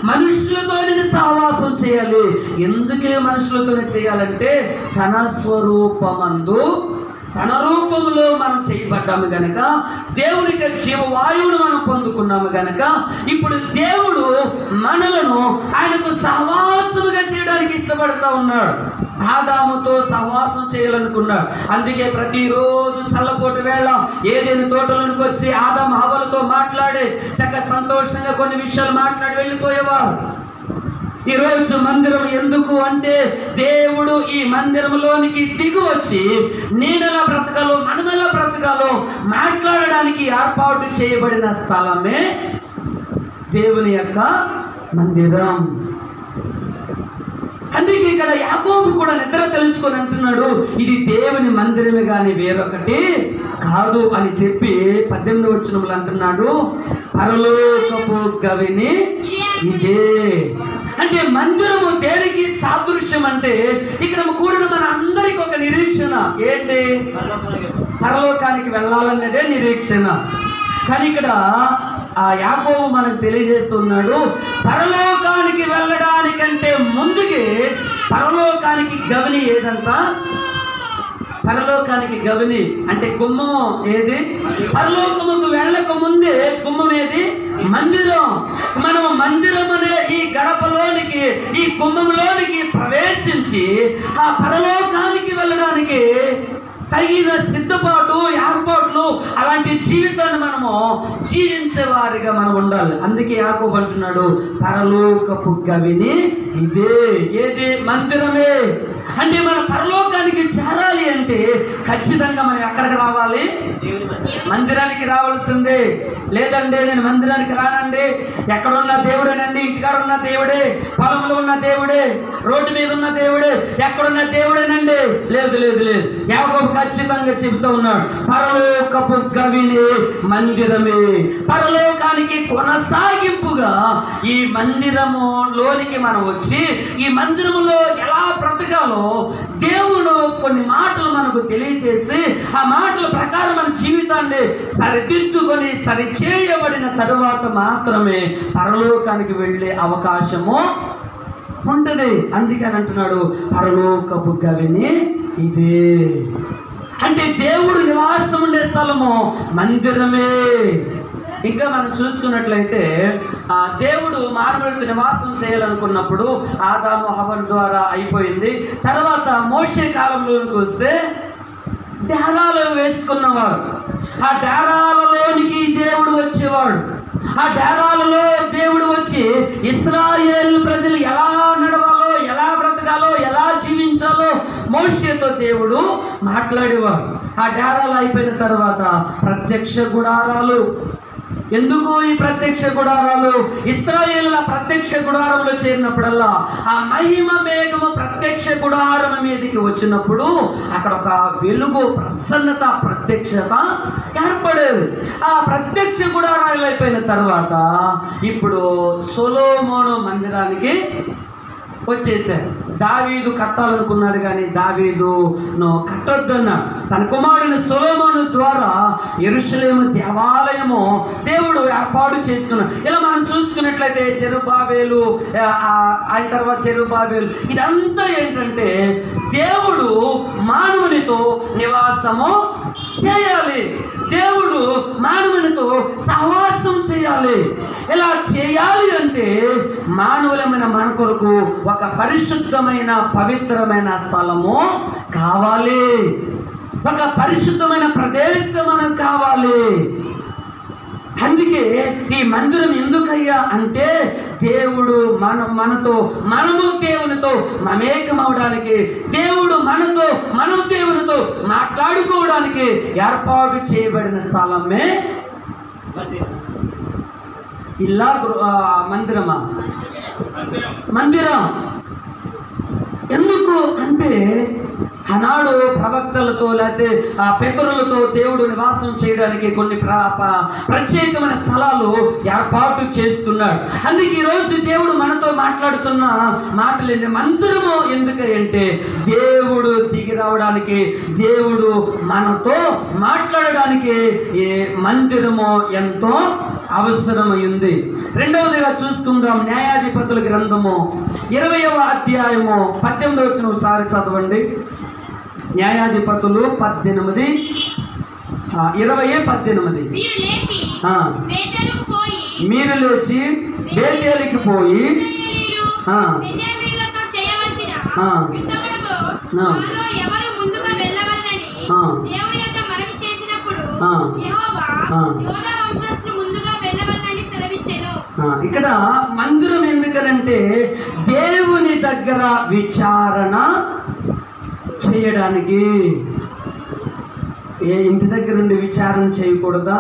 మనుషులతో నేను సహవాసం చేయాలి. ఎందుకే మనుషులతోనే చేయాలంటే, తన స్వరూపమందు తన రూపంలో మనం చేయబడ్డాము గనక, దేవునికి జీవవాయువును మనం పొందుకున్నాము గనక, ఇప్పుడు దేవుడు మనలను ఆయనకు సహవాసముగా చేయడానికి ఇష్టపడతా ఉన్నాడు. ఆదాముతో సహవాసం చేయాలనుకున్నాడు. అందుకే ప్రతిరోజు చల్లపోటు వేళ ఏదైనా తోటలోనికి వచ్చి ఆదాము హవ్వలతో మాట్లాడి చక్కగా సంతోషంగా కొన్ని విషయాలు మాట్లాడి వెళ్ళిపోయేవారు. ఈరోజు మందిరం ఎందుకు అంటే, దేవుడు ఈ మందిరంలోనికి దిగి వచ్చి నేనెలా బ్రతకాలో, మనమెలా బ్రతకాలో మాట్లాడడానికి ఏర్పాటు చేయబడిన స్థలమే దేవుని యొక్క మందిరం. అందుకే ఇక్కడ యాకోబు కూడా నిద్ర తెలుసుకొని అంటున్నాడు, ఇది దేవుని మందిరమే కానీ వేరొకటి కాదు అని చెప్పి 18వ వచనంలో అంటున్నాడు, పరలోకపు గవిని ఇదే. అంటే మందిరము దేనికి సాదృశ్యం అంటే, ఇక్కడ కూడిన మన అందరికి ఒక నిరీక్షణ ఏంటి? పరలోకానికి వెళ్ళాలన్నదే నిరీక్షణ. కానీ ఇక్కడ ఆ యాకోబు మనకు తెలియజేస్తున్నాడు, పరలోకానికి వెళ్ళడానికంటే ముందుకి పరలోకానికి గవిని ఏదంట? పరలోకానికి గవిని అంటే గుమ్మం ఏది? పరలోకముకు వెళ్ళక ముందే గుమ్మం ఏది? మందిరం. మనం మందిరం అనే ఈ గడపలోనికి, ఈ గుమ్మంలోనికి ప్రవేశించి ఆ పరలోకానికి వెళ్ళడానికి తగిన సిద్ధపాటు, ఏర్పాట్లు, అలాంటి జీవితాన్ని మనము జీవించే వారిగా మనం ఉండాలి. అందుకే యాకోబు అంటున్నాడు, పరలోకపు గవిని ఇదే. ఏది? మందిరమే. అంటే మనం పరలోకానికి చేరాలి అంటే ఖచ్చితంగా మనం ఎక్కడికి రావాలి? మందిరానికి రావాల్సిందే. లేదండి నేను మందిరానికి రానండి, ఎక్కడున్న దేవుడేనండి, ఇంటికాడ ఉన్న దేవుడే, పొలంలో ఉన్న దేవుడే, రోడ్డు మీద ఉన్న దేవుడే, ఎక్కడున్న దేవుడేనండి. లేదు లేదు లేదు. యాకోబు ఖచ్చితంగా చెబుతూ ఉన్నాడు, పరలోకపు గవిని మందిరమే. పరలోకానికి కొనసాగింపుగా ఈ మందిరములోనికి మనం వచ్చి ఈ మందిరములో ఎలా బ్రతకాలో దేవుడు కొన్ని మాటలు మనకు తెలియచేసి ఆ మాటల ప్రకారం మన జీవితాన్ని సరిదిద్దుకొని సరిచేయబడిన తరువాత మాత్రమే పరలోకానికి వెళ్ళే అవకాశము ఉంటుంది. అందుకని అంటున్నాడు, పరలోకపు గవిని ఇదే. అంటే దేవుడు నివాసం ఉండే స్థలము మందిరమే. ఇంకా మనం చూసుకున్నట్లయితే దేవుడు మానవుడితో నివాసం చేయాలనుకున్నప్పుడు ఆదాము హవ్వల ద్వారా అయిపోయింది. తర్వాత మోషే కాలంలోనికి వస్తే డేరాలు వేసుకున్నవాడు. ఆ డేరాలలోనికి దేవుడు వచ్చేవాడు. ఆ డేరాలలో దేవుడు వచ్చి ఇశ్రాయేలు ప్రజలు ఎలా నడవాలో, ఎలా బ్రతకాలో, ఎలా జీవించాలో మోషేతో దేవుడు మాట్లాడేవాడు. ఆ డేరాలు అయిపోయిన తర్వాత ప్రత్యక్ష గుడారాలు. ఎందుకు ఈ ప్రత్యక్ష గుడారాలు? ఇశ్రాయేలుల ప్రత్యక్ష గుడారంలో చేరినప్పుడల్లా ఆ మహిమ మేఘము ప్రత్యక్ష గుడారం మీదకి వచ్చినప్పుడు అక్కడ ఒక వెలుగు, ప్రసన్నత, ప్రత్యక్షత ఏర్పడేది. ఆ ప్రత్యక్ష గుడారాలు అయిపోయిన తర్వాత ఇప్పుడు సొలొమోను మందిరానికి వచ్చేసారు. దావీదు కట్టాలనుకున్నాడు కానీ దావీదును కట్టొద్దన్నాడు. తన కుమారుని సొలొమోను ద్వారా యెరూషలేము దేవాలయము దేవుడు ఏర్పాటు చేసుకున్నాడు. ఇలా మనం చూసుకున్నట్లయితే జెరుబ్బాబెలు, ఆ తర్వాత జెరుబ్బాబెలు, ఇదంతా ఏంటంటే దేవుడు మానవునితో నివాసము చేయాలి. దేవుడు మానవునితో సహవాసం చేయాలి. ఇలా చేయాలి అంటే మానవులమైన మన కొరకు ఒక పరిశుద్ధమైన పవిత్రమైన స్థలము కావాలి. ఒక పరిశుద్ధమైన ప్రదేశం మనకు కావాలి. అందుకే ఈ మందిరం ఎందుకయ్యా అంటే దేవుడు మనతో, మనము దేవునితో మమేకమవడానికి, దేవుడు మనతో, మనము దేవునితో మాట్లాడుకోవడానికి ఏర్పాటు చేయబడిన స్థలమే ఇలా మందిరమా? మందిరం. ఎందుకు అంటే ఆనాడు ప్రవక్తలతో లేకపోతే పితరులతో దేవుడు నివాసం చేయడానికి కొన్ని ప్రత్యేకమైన స్థలాలు ఏర్పాటు చేసుకున్నాడు. అందుకే ఈరోజు దేవుడు మనతో మాట్లాడుతున్న మాటలు మందిరము ఎందుకంటే దేవుడు దిగి రావడానికి, దేవుడు మనతో మాట్లాడడానికి ఈ మందిరము ఎంతో అవసరమైంది. రెండవదిగా చూసుకుందాం, న్యాయాధిపతుల గ్రంథము 20వ అధ్యాయము 18వ వచనం ఒకసారి చదవండి. న్యాయాధిపతులు 18, 20:18. మీరు లేచి బేతేలుకి పోయి ఇక్కడ మందిరం ఎందుకనంటే దేవుని దగ్గర విచారణ చేయడానికి. ఇంటి దగ్గర నుండి విచారణ చేయకూడదా?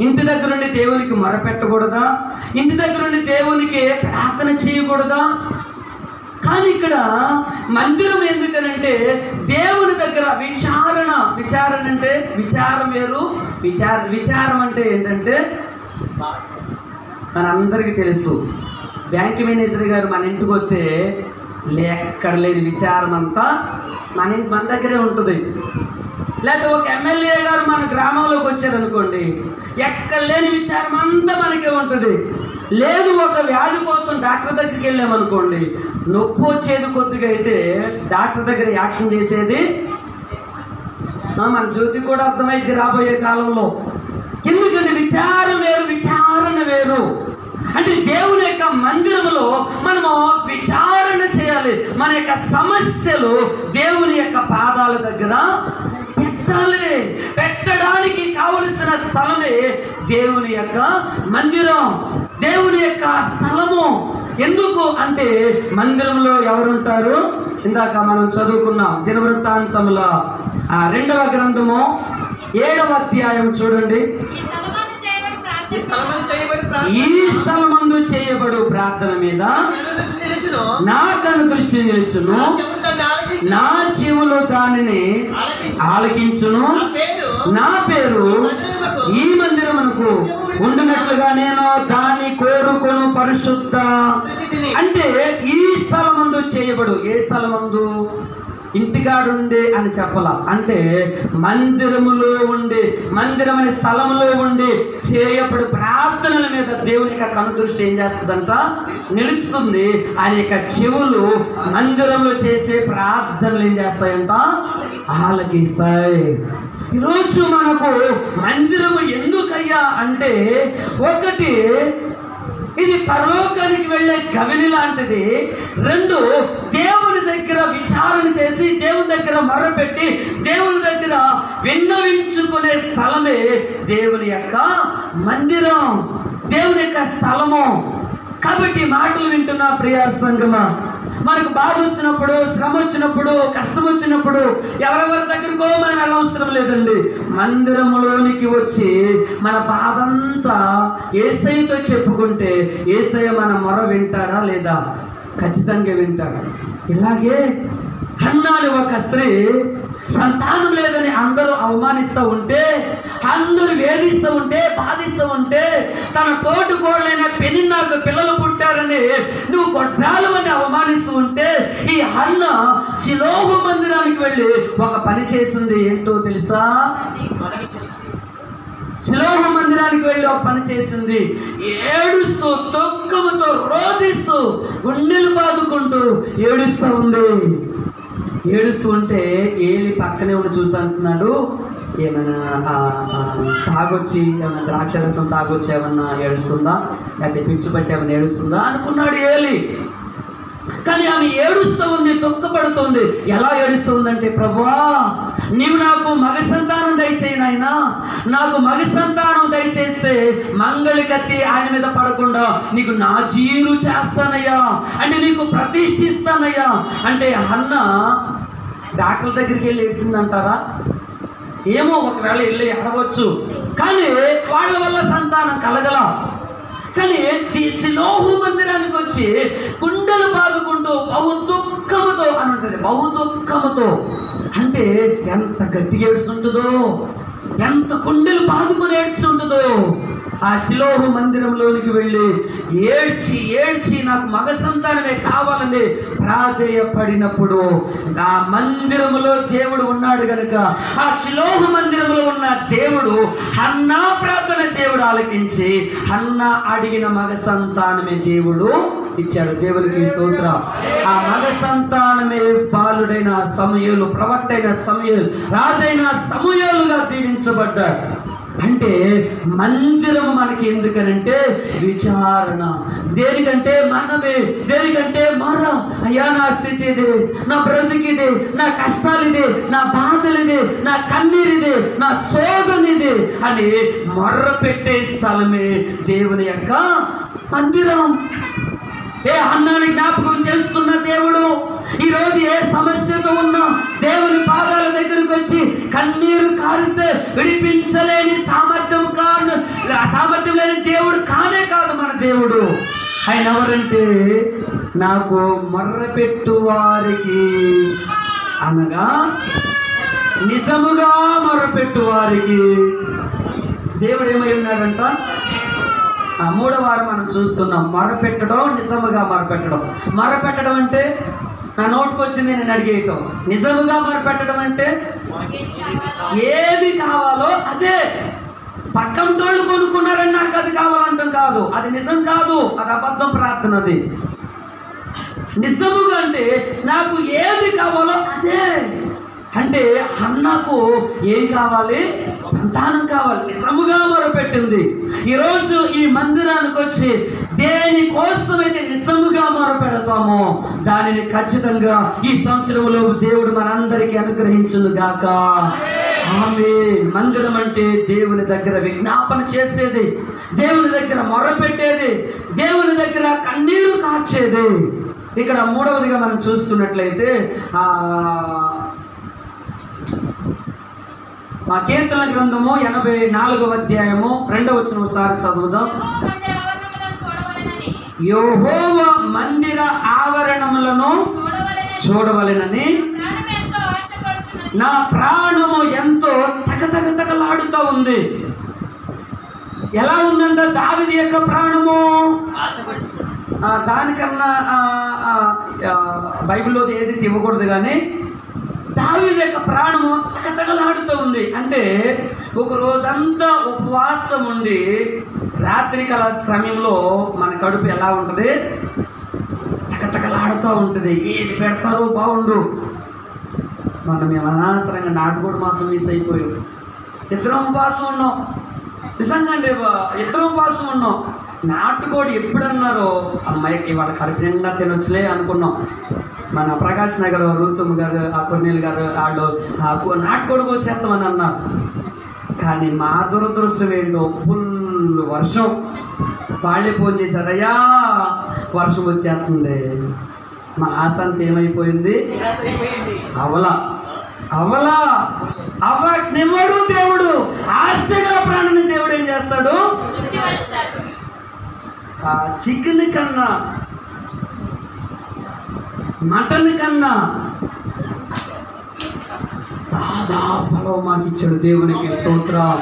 ఇంటి దగ్గర నుండి దేవునికి మొరపెట్టకూడదా? ఇంటి దగ్గర నుండి దేవునికి ప్రార్థన చేయకూడదా? కానీ ఇక్కడ మందిరం ఎందుకనంటే దేవుని దగ్గర విచారణ. విచారణ అంటే విచారం వేరు, విచారం అంటే ఏంటంటే మనందరికీ తెలుసు. బ్యాంక్ మేనేజర్ గారు మన ఇంటికి వస్తే ఎక్కడ లేని విచారం అంతా మన దగ్గరే ఉంటుంది. లేకపోతే ఒక ఎమ్మెల్యే గారు మన గ్రామంలోకి వచ్చారనుకోండి, ఎక్కడ లేని విచారం అంతా మనకే ఉంటుంది. లేదు ఒక వ్యాధి కోసం డాక్టర్ దగ్గరికి వెళ్ళామనుకోండి, నొప్పి వచ్చేది కొద్దిగా అయితే డాక్టర్ దగ్గర యాక్షన్ చేసేది మన జ్యోతి కూడా అర్థమైంది రాబోయే కాలంలో. ఎందుకంటే విచారం వేరు, విచారణ వేరు. అంటే దేవుని యొక్క మందిరంలో మనము విచారణ చేయాలి. మన యొక్క సమస్యలు దేవుని యొక్క పాదాల దగ్గర పెట్టాలి. పెట్టడానికి కావలసిన స్థలమే దేవుని యొక్క మందిరం, దేవుని యొక్క స్థలము. ఎందుకు అంటే మందిరంలో ఎవరుంటారు? ఇందాక మనం చదువుకున్నాం దినవృత్తాంతముల 2వ గ్రంథము 7వ అధ్యాయం చూడండి. ఈ స్థలమందు చేయబడు ప్రార్థన మీద నా కన్ను దృష్టి నిలుచును, నా చెవులు దానిని ఆలకించును. నా పేరు ఈ మందిరమునకు ఉండినట్లుగా నేను దాన్ని కోరుకొను పరిశుద్ధ. అంటే ఈ స్థలమందు చేయబడు, ఏ స్థలమందు? ఇంటికాడుండే అని చెప్పాల. అంటే మందిరములో ఉండి, మందిరం అనే స్థలంలో ఉండి చేయబడు ప్రార్థనల మీద దేవుని యొక్క కనుదృష్టి ఏం చేస్తుందంట? నిలుస్తుంది. ఆయన యొక్క చెవులు మందిరంలో చేసే ప్రార్థనలు ఏం చేస్తాయంట? ఆలకిస్తాయి. ఈరోజు మనకు మందిరము ఎందుకయ్యా అంటే, ఒకటి ఇది పరలోకానికి వెళ్ళే గవిని లాంటిది. 2 దేవుని దగ్గర విచారణ చేసి, దేవుని దగ్గర మొరపెట్టి, దేవుని దగ్గర విన్నవించుకునే స్థలమే దేవుని యొక్క మందిరం, దేవుని యొక్క స్థలము. కాబట్టి మాటలు వింటున్న ప్రియ సంగమా, మనకు బాధ వచ్చినప్పుడు, శ్రమ వచ్చినప్పుడు, కష్టం వచ్చినప్పుడు ఎవరెవరి దగ్గరకో మనం వెళ్ళవసరం లేదండి. మందిరములోనికి వచ్చి మన బాధంతా యేసయ్యతో చెప్పుకుంటే యేసయ్య మన మొర వింటాడా లేదా? ఖచ్చితంగా వింటాడు. ఇలాగే హన్నాని ఒక స్త్రీ సంతానం లేదని అందరూ అవమానిస్తూ ఉంటే, అందరూ వేధిస్తూ ఉంటే, బాధిస్తూ ఉంటే, తన తోటి కోడలైన పెనిన్నాకు పిల్లలు పుట్టారని నువ్వు కొట్టాలు అని అవమానిస్తూ ఉంటే, ఈ హన్న షిలోహు మందిరానికి వెళ్ళి ఒక పని చేసింది. ఏంటో తెలుసా? షిలోహు మందిరానికి వెళ్ళి ఒక పని చేసింది. ఏడుస్తూ, దుఃఖంతో, రోధిస్తూ, గుండెలు బాదుకుంటూ ఏడుస్తూ ఉంది. ఏడుస్తూ ఉంటే ఏలి పక్కనే ఉండి చూసి అంటున్నాడు, ఏమైనా తాగొచ్చి, ఏమైనా ద్రాక్షరసం తాగొచ్చి ఏమన్నా ఏడుస్తుందా, లేకపోతే పిచ్చి పట్టి ఏమైనా ఏడుస్తుందా అనుకున్నాడు ఏలి. కానీ ఆమె ఏడుస్తూ ఉంది, దుఃఖపడుతుంది. ఎలా ఏడుస్తూ ఉందంటే, ప్రభువా నీవు నాకు మగ సంతానం దయచేయి నాయనా, నాకు మగ సంతానం దయచేస్తే మంగళి కత్తి ఆయన మీద పడకుండా నీకు నా జీరు చేస్తానయ్యా, అంటే నీకు ప్రతిష్ఠిస్తానయ్యా. అంటే హన్న డాక్టర్ దగ్గరికి వెళ్ళి ఏడ్చిందంటారా? ఏమో, ఒకవేళ వెళ్ళి ఏడవచ్చు, కానీ వాళ్ళ వల్ల సంతానం కలగల. కానీ షిలోహు మందిరానికి వచ్చి గుండెలు బాదుకుంటూ బహు దుఃఖముతో అని ఉంటుంది. బహు దుఃఖముతో అంటే ఎంత గట్టిగా ఏడుస్తుంటుందో, ఎంత గుండెలు బాదుకొని ఏడ్చుంటుందో. ఆ షిలోహు మందిరంలోనికి వెళ్ళి ఏడ్చి ఏడ్చి నాకు మగ సంతానమే కావాలని ప్రాధేయపడినప్పుడు ఆ మందిరములో దేవుడు ఉన్నాడు కనుక, ఆ షిలోహు మందిరంలో ఉన్న దేవుడు హన్నా ప్రార్థన దేవుడు ఆలకించి హన్నా అడిగిన మగ సంతానమే దేవుడు ఇచ్చాడు. దేవునికి స్తోత్రం. ఆ మగ సంతానమే బాలుడైన సమూయేలు, ప్రవక్త అయిన సమూయేలు, రాజైన సమూయేలుగా దీవించబడ్డాడు. అంటే మందిరము మనకి ఎందుకనంటే విచారణ. దేనికంటే మనమే, దేనికంటే మర అయ్యా నా స్థితి ఇదే, నా బ్రతుకిదే, నా కష్టాలిదే, నా బాధలిదే, నా కన్నీరిదే, నా శోధనిదే అని మొర్ర పెట్టే స్థలమే దేవుని యొక్క మందిరం. ఏ అన్నాన్ని జ్ఞాపకం చేస్తున్న దేవుడు ఈరోజు ఏ సమస్యతో ఉన్నా దేవుని పాదాల దగ్గరికి వచ్చి కన్నీరు కారిస్తే విడిపించలేని సామర్థ్యం లేని దేవుడు కానే కాదు మన దేవుడు. ఆయన ఎవరంటే నాకు మొర్రపెట్టు వారికి అనగా నిజముగా మొర్రపెట్టు వారికి దేవుడు ఏమై ఉన్నాడంట? 3వ వారం మనం చూస్తున్నాం. మొరపెట్టడం, నిజముగా మొరపెట్టడం. మొరపెట్టడం అంటే నా నోటికి వచ్చింది నేను అడిగేయటం. నిజముగా మొరపెట్టడం అంటే ఏది కావాలో అదే. పక్కంటోళ్ళు కొనుక్కున్నారని నాకు అది కావాలంటాం కాదు, అది నిజం కాదు, అది అబద్ధం ప్రార్థన. అది నిజముగా అంటే నాకు ఏది కావాలో అదే. అంటే హన్నాకు ఏం కావాలి? సంతానం కావాలి. నిజముగా మొరపెట్టింది. ఈరోజు ఈ మందిరానికి వచ్చి దేనికోసమైతే నిజముగా మొరపెడతామో దానిని ఖచ్చితంగా ఈ సంవత్సరంలో దేవుడు మనందరికీ అనుగ్రహించును గాక. ఆమేన్. మందిరం అంటే దేవుని దగ్గర విజ్ఞాపన చేసేది, దేవుని దగ్గర మొరపెట్టేది, దేవుని దగ్గర కన్నీరు కార్చేది. ఇక్కడ మూడవదిగా మనం చూస్తున్నట్లయితే కీర్తన గ్రంథము 84వ అధ్యాయము 2వ వచనం ఒకసారి చదువుదాం. యెహోవా మందిర ఆవరణములను చూడవలెనని నా ప్రాణము ఎంతో తగతగతగలాడుతూ ఉంది. ఎలా ఉందంట దావీదు యొక్క ప్రాణము? దానికన్నా బైబిల్లో ఏది ఇవ్వకూడదు, కానీ దావీదు యొక్క ప్రాణము తగతగలాడుతూ ఉంది. అంటే ఒక రోజంతా ఉపవాసం ఉండి రాత్రికాల సమయంలో మన కడుపు ఎలా ఉంటుంది? తగతగలాడుతూ ఉంటుంది. ఏది పెడతారో బాగుండు. మేము అనవసరంగా నాటుకోడి మాసం మిస్ అయిపోయాం. ఇద్దరం ఉపవాసం ఉన్నాం. నిజంగా అండి, ఇద్దరం ఉపవాసం ఉన్నాం. నాటుకోడి ఎప్పుడన్నారో అమ్మాయికి వాళ్ళ కడుపు నిండా తినొచ్చులే అనుకున్నాం. మన ప్రకాష్ నగర్ రూతమ్మ గారు, ఆ కొన్నేళ్ళు గారు వాళ్ళు నాటుకోడి కోసేస్తామని అన్నారు. కానీ మా దురదృష్టం ఏంటో ఫుల్ వర్షం. వాళ్ళే ఫోన్ చేశారు, అయ్యా వర్షం వచ్చేస్తుంది. మా ఆశంత ఏమైపోయింది? అవలా అవలా నిమ్మడు దేవుడు ఆశగల ప్రాణిని దేవుడు ఏం చేస్తాడు? చికెన్ కన్నా, మటన్ కన్నా దాదాపు మాకు ఇచ్చాడు. దేవునికి స్తోత్రం.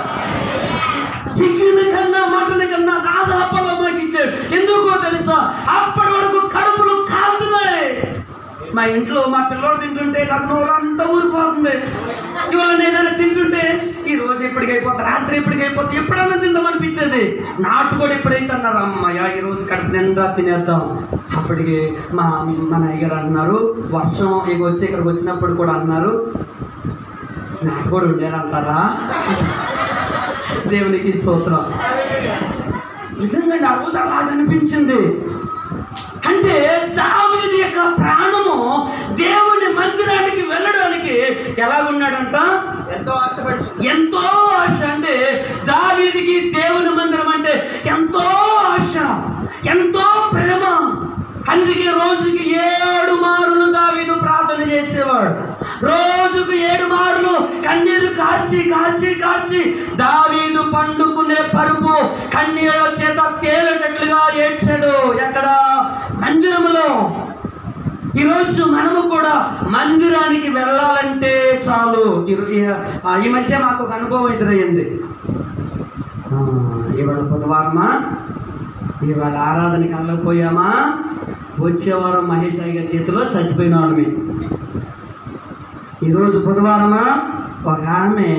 చికెన్ కన్నా మటన్ కన్నా దాదాపు మాకు ఇచ్చాడు. ఎందుకో తెలుసా? అప్పటి వరకు కడుపులు కాలుతున్నాయి. మా ఇంట్లో మా పిల్లలు తింటుంటే నాకు నోరు అంతా ఊరిపోతుంది. ఇవాళ నేనైనా తింటుంటే ఈరోజు ఎప్పటికైపోతా, రాత్రి ఎప్పటికైపోతే, ఎప్పుడైనా తిందామనిపించేది. నాటుకోడి ఎప్పుడైతే అన్నారు, అమ్మయ్య ఈరోజు కడుపు నిండా తినేద్దాం. అప్పటికి మన అయ్యగారు అన్నారు, వర్షం వచ్చి ఇక్కడికి వచ్చినప్పుడు కూడా అన్నారు, నాటుకోడి ఉండేదంటారా? దేవునికి స్తోత్రం. నిజంగా ఆ రోజు అలాగ అనిపించింది. అంటే దావీదు యొక్క ప్రాణము దేవుని మందిరానికి వెళ్ళడానికి ఎలాగున్నాడంట? ఎంతో ఆశ. అంటే దావీదుకి దేవుని మందిరం అంటే ఎంతో ఆశ, ఎంతో ప్రేమ. అందుకే రోజుకి 7 మార్లు దావీదు ప్రార్థన చేసేవాడు. రోజుకు 7 మార్లు కన్నీరు కార్చి కార్చి కార్చి దావీదు పండుకునే పరుపు కన్నీళ్ళ చేత తేలేటట్లుగా ఏడ్చాడు. ఎక్కడ? మందిరములో. ఈరోజు మనము కూడా మందిరానికి వెళ్ళాలంటే చాలు. ఈ మధ్య మాకు ఒక అనుభవం ఎదురయ్యింది. ఇవాళ బుధవారమా, ఇవాళ ఆరాధనకి వెళ్ళకపోయామా, వచ్చేవారం మహేష్ అయ్య చేతిలో చచ్చిపోయినాడు. మేము ఈరోజు బుధవారమా, ఒక ఆమె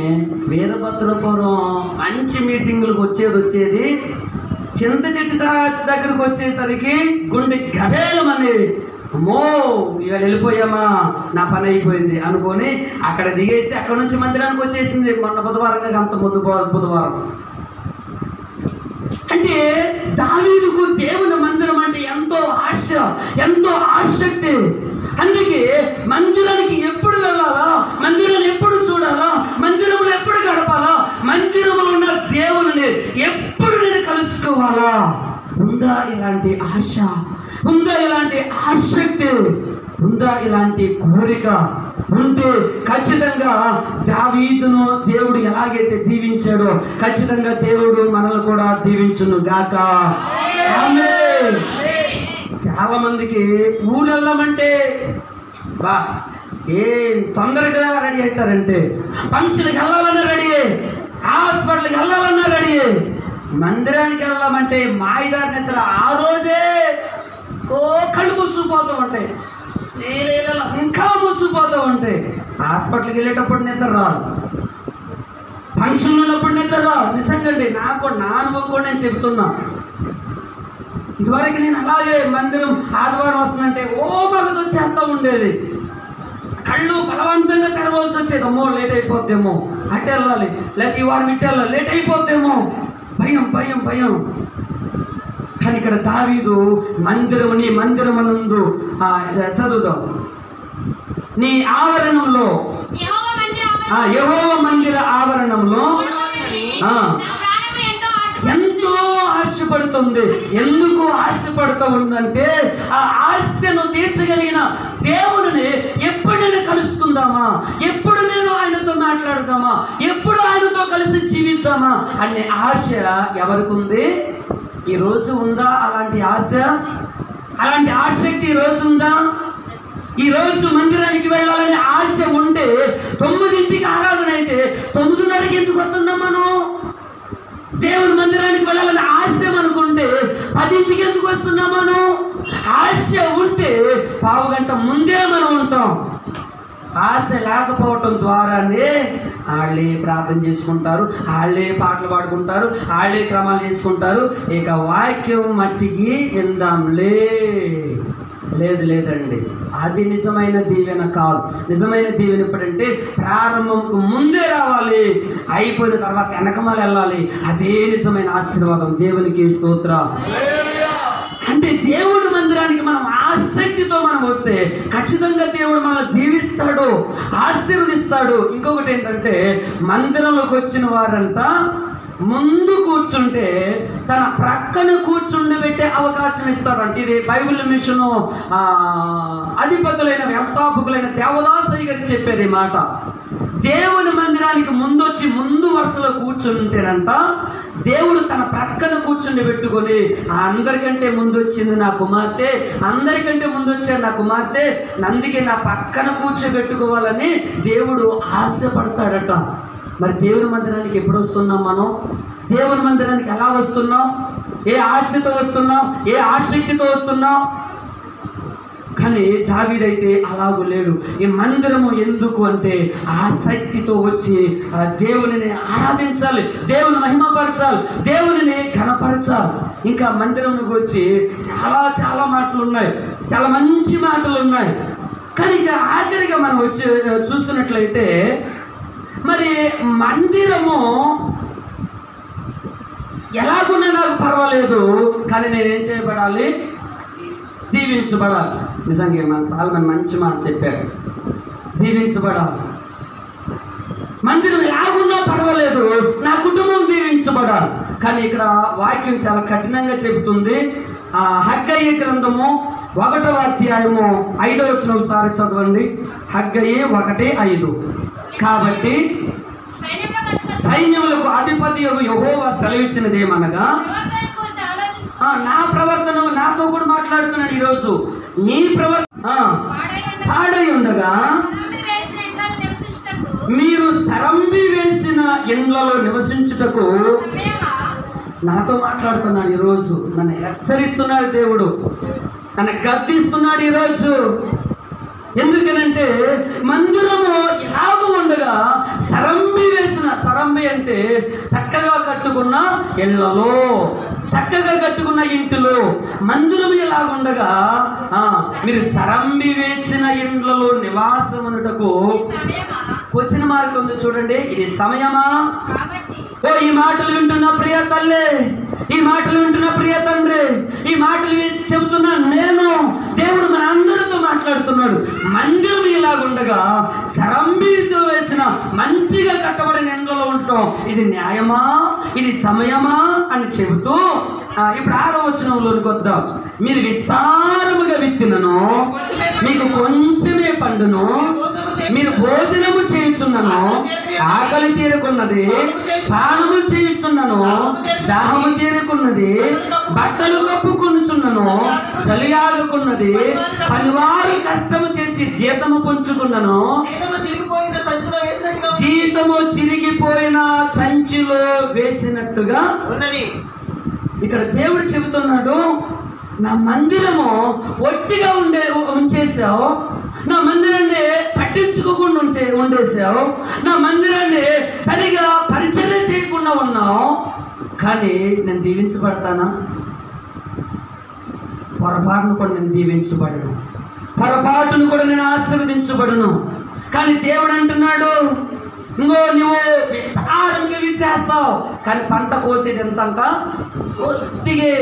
వీరభద్రపురం మంచి మీటింగులకు వచ్చేది చింత చెట్టు దగ్గరకు వచ్చేసరికి గుండె గడేలమని, అమ్మో ఇవాళ వెళ్ళిపోయామా, నా పని అయిపోయింది అనుకొని అక్కడ దిగేసి అక్కడ నుంచి మందిరానికి వచ్చేసింది. మొన్న బుధవారం, అంత ముందు బుధవారం. అంటే దావీదుకు దేవుని మందిరం అంటే ఎంతో ఆశ, ఎంతో ఆసక్తి. అందుకే మందిరానికి ఎప్పుడు వెళ్ళాలా, మందిరాన్ని ఎప్పుడు చూడాలా, మందిరంలో ఎప్పుడు గడపాలా, మందిరంలో ఉన్న దేవుని ఎప్పుడు నేను కలుసుకోవాలా, ఉందా ఇలాంటి ఆశ, ఉందా ఇలాంటి ఆసక్తి, ఉందా ఇలాంటి కోరిక ఉంటే ఖచ్చితంగా దావీదును దేవుడు ఎలాగైతే దీవించాడో ఖచ్చితంగా దేవుడు మనల్ని కూడా దీవించును గాక. ఆమేన్. చాలా మందికి ఊరు వెళ్ళమంటే ఏం తొందరగా రెడీ అవుతారంటే, ఫంక్షన్కి వెళ్ళాలన్నా రెడీ, హాస్పిటల్కి వెళ్ళాలన్నా రెడీ, మందిరానికి వెళ్ళామంటే మాయిదారి నిద్ర ఆ రోజే కళ్ళు మూసుకుపోతూ ఉంటాయి, ఇంకా మూసుకుపోతూ ఉంటాయి. హాస్పిటల్కి వెళ్ళేటప్పుడు నిద్ర రాదు, ఫంక్షన్లు ఉన్నప్పుడు నిద్ర నిజంగా అండి, నాకు నా అనుభవం కూడా నేను చెప్తున్నా. ఇదివరకు నేను అలాగే మందిరం ఆదివారం వస్తుందంటే ఓ మగదు వచ్చేస్తా ఉండేది. కళ్ళు బలవంతంగా తెరవలసి వచ్చేది. అమ్మో లేట్ అయిపోద్దేమో, అటు వెళ్ళాలి, లేకపోతే ఈ వారం ఇటు వెళ్ళాలి, లేట్ అయిపోద్దేమో, భయం భయం భయం. కానీ ఇక్కడ దావీదు మందిరము, నీ మందిరమునందు చదువుదాం, నీ ఆవరణంలో, యెహోవా మందిర ఆవరణంలో ఎంతో ఆశపడుతుంది. ఎందుకు ఆశపడుతూ ఉందంటే ఆ ఆశను తీర్చగలిగిన దేవుడిని ఎప్పుడు నేను కలుసుకుందామా, ఎప్పుడు నేను ఆయనతో మాట్లాడదామా, ఎప్పుడు ఆయనతో కలిసి జీవిద్దామా అనే ఆశ ఎవరికి ఉంది? ఈరోజు ఉందా అలాంటి ఆశ? అలాంటి ఆసక్తి ఈరోజు ఉందా? ఈరోజు మందిరానికి వెళ్ళాలనే ఆశ ఉంటే 9ంటికి ఆరాధన అయితే 9:30కి ఎందుకు వస్తున్నాం మనం? దేవుని మందిరానికి వెళ్ళాలని ఆశ అనుకుంటే 10ంటికి ఎందుకు వస్తున్నాం మనం? ఆశ ఉంటే 1/2 గంట ముందే మనం ఉంటాం. ఆశ లేకపోవటం ద్వారానే వాళ్ళే ప్రార్థన చేసుకుంటారు, వాళ్ళే పాటలు పాడుకుంటారు, వాళ్ళే క్రమాలు చేసుకుంటారు. ఇక వాక్యం మట్టికి ఎందాంలే, లేదు లేదండి, అది నిజమైన దీవెన కాదు. నిజమైన దీవెన ఎప్పుడంటే ప్రారంభంకు ముందే రావాలి, అయిపోయిన తర్వాత వెనకమాల వెళ్ళాలి. అదే నిజమైన ఆశీర్వాదం. దేవునికి స్తోత్రం. అంటే దేవుడి మందిరానికి మనం ఆసక్తితో మనం వస్తే ఖచ్చితంగా దేవుడు మనల్ని దీవిస్తాడు, ఆశీర్వదిస్తాడు. ఇంకొకటి ఏంటంటే మందిరంలోకి వచ్చిన వారంతా ముందు కూర్చుంటే తన ప్రక్కన కూర్చుండబెట్టే అవకాశం ఇస్తాడంట. ఇది బైబిల్ మిషన్ అధిపతులైన వ్యవస్థాపకులైన దేవదాసయ్య గారు చెప్పేది మాట. దేవుని మందిరానికి ముందొచ్చి ముందు వరుసలో కూర్చుంటేనంట దేవుడు తన ప్రక్కన కూర్చుండి పెట్టుకొని అందరికంటే ముందు వచ్చింది నా కుమార్తె, అందరికంటే ముందు వచ్చాడు నా కుమార్తె, అందుకే నా పక్కన కూర్చోబెట్టుకోవాలని దేవుడు ఆశపడతాడట. మరి దేవుని మందిరానికి ఎప్పుడు వస్తున్నాం మనం? దేవుని మందిరానికి ఎలా వస్తున్నాం? ఏ ఆశతో వస్తున్నాం? ఏ ఆసక్తితో వస్తున్నాం? కానీ దావీదైతే అలాగూ లేడు. ఈ మందిరము ఎందుకు అంటే ఆసక్తితో వచ్చి దేవునిని ఆరాధించాలి, దేవుని మహిమపరచాలి, దేవునిని ఘనపరచాలి. ఇంకా మందిరంలోకి వచ్చి చాలా చాలా మాటలు ఉన్నాయి, చాలా మంచి మాటలు ఉన్నాయి. కానీ ఇక ఆఖరిగా మనం వచ్చి చూస్తున్నట్లయితే మరి మందిరము ఎలాగున్నా నాకు పర్వాలేదు, కానీ నేనేం చేయబడాలి? దీవించబడాలి. నిజంగా మన సాల్మన్ మంచి మాట చెప్పాడు, దీవించబడాలి. మందిరం ఎలాగున్నా పర్వాలేదు, నా కుటుంబం దీవించబడాలి. కానీ ఇక్కడ వాక్యం చాలా కఠినంగా చెబుతుంది. హగ్గయి గ్రంథము 1వ అధ్యాయము 5వ వచనం ఒకసారి చదవండి. హగ్గయి 1:5. కాబట్టి సైన్యములకు అధిపతి యెహోవా సెలవిచ్చినదేమనగా, నా ప్రవర్తన నాతో కూడా మాట్లాడుతున్నాడు ఈరోజు. నీ ప్రవర్తన పాడై ఉండగా మీరు సరంబి వేసిన ఇండ్లలో నివసించుటకు నాతో మాట్లాడుతున్నాడు ఈరోజు. నన్ను హెచ్చరిస్తున్నాడు దేవుడు, నన్ను గద్దిస్తున్నాడు ఈరోజు. ఎందుకనంటే మందిరము ఎలాగూ ఉండగా సరంబి వేసిన, సరంబి అంటే చక్కగా కట్టుకున్న ఇళ్లలో, చక్కగా కట్టుకున్న ఇంటిలో మందిరం ఎలాగుండగా మీరు సరంబి వేసిన ఇండ్లలో నివాసమునటకు వచ్చిన మార్గం ఉంది చూడండి. ఇది సమయమా? ఓ ఈ మాటలు వింటున్న ప్రియ తల్లి, ఈ మాటలు వింటున్న ప్రియ తండ్రి, ఈ మాటలు చెబుతున్నా నేను, దేవుడు మన అందరితో మాట్లాడుతున్నాడు. మందిరం ఇలాగుండగా సరంబితో వేసిన మంచిగా కట్టబడిన ఇండ్లలో ఉండటం ఇది న్యాయమా, ఇది సమయమా అని చెబుతూ ఇప్పుడు 6వ వచనంలోనికి వద్దాం. మీరు విస్తారముగా విత్తినను మీకు కొంచెమే పండును, మీరు భోజనము చేయుచున్నను ఆకలి తీరుకున్నది, స్నానము చేయుచున్నను దాహము తీరుకున్నది, బట్టలు కప్పుకొనుచున్నను చలి ఆడుకున్నది, పనివారు కష్టము చేసి జీతము పుంజుకున్నను, జీతము చిరిగిపోయిన సంచిలో వేసినట్టుగా ఉన్నది. ఇక్కడ దేవుడు చెబుతున్నాడు, నా మందిరము ఒట్టిగా ఉంచేసావు, నా మందిరాన్ని పట్టించుకోకుండా ఉండేసావు, నా మందిరాన్ని సరిగా పరిచయం చేయకుండా ఉన్నావు. కానీ నేను దీవించబడతానా? పొరపాటును కూడా నేను దీవించబడను, పొరపాటును కూడా నేను ఆశీర్వదించబడను. కానీ దేవుడు అంటున్నాడు, ఇంకో నువ్వు విస్తారంగా విత్తేస్తావు, కానీ పంట కోసేది ఎంతంట? కొద్దిగా.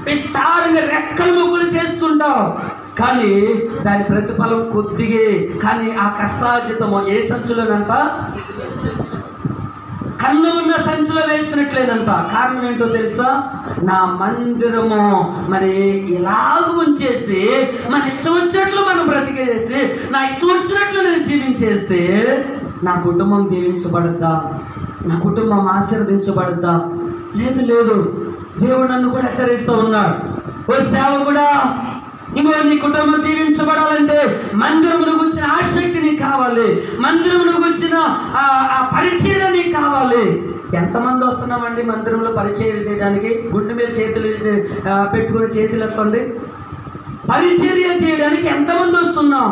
విస్తారంగా రెక్కలు ముగ్గులు చేసుకుంటావు, కానీ దాని ప్రతిఫలం కొద్దిగే. కానీ ఆ కష్టార్జితము ఏ సంచులోనంట? కన్ను ఉన్న సంచులో వేసినట్లేదంట. కారణం ఏంటో తెలుసా? నా మందిరము మరి ఇలాగ ఉంచేసి మన ఇష్టం వచ్చినట్లు మనం బ్రతికేసి నా ఇష్టం వచ్చినట్లు నేను జీవించేస్తే నా కుటుంబం దీవించబడద్దా? నా కుటుంబం ఆశీర్వదించబడద్దా? లేదు లేదు. దేవుడు నన్ను కూడా హెచ్చరిస్తూ ఉన్నాడు, ఓ సేవకుడా, ఇంకో నీ కుటుంబం దీవించబడాలంటే మందిరమును గురించిన ఆసక్తి నీకు కావాలి, మందిరమును గురించిన ఆ పరిచర్య నీకు కావాలి. ఎంతమంది వస్తున్నామండి మందిరంలో పరిచర్య చేయడానికి? గుండె మీద చేతులు పెట్టుకుని చేతులు ఎత్తండి. పరిచర్య చేయడానికి ఎంతమంది వస్తున్నాం?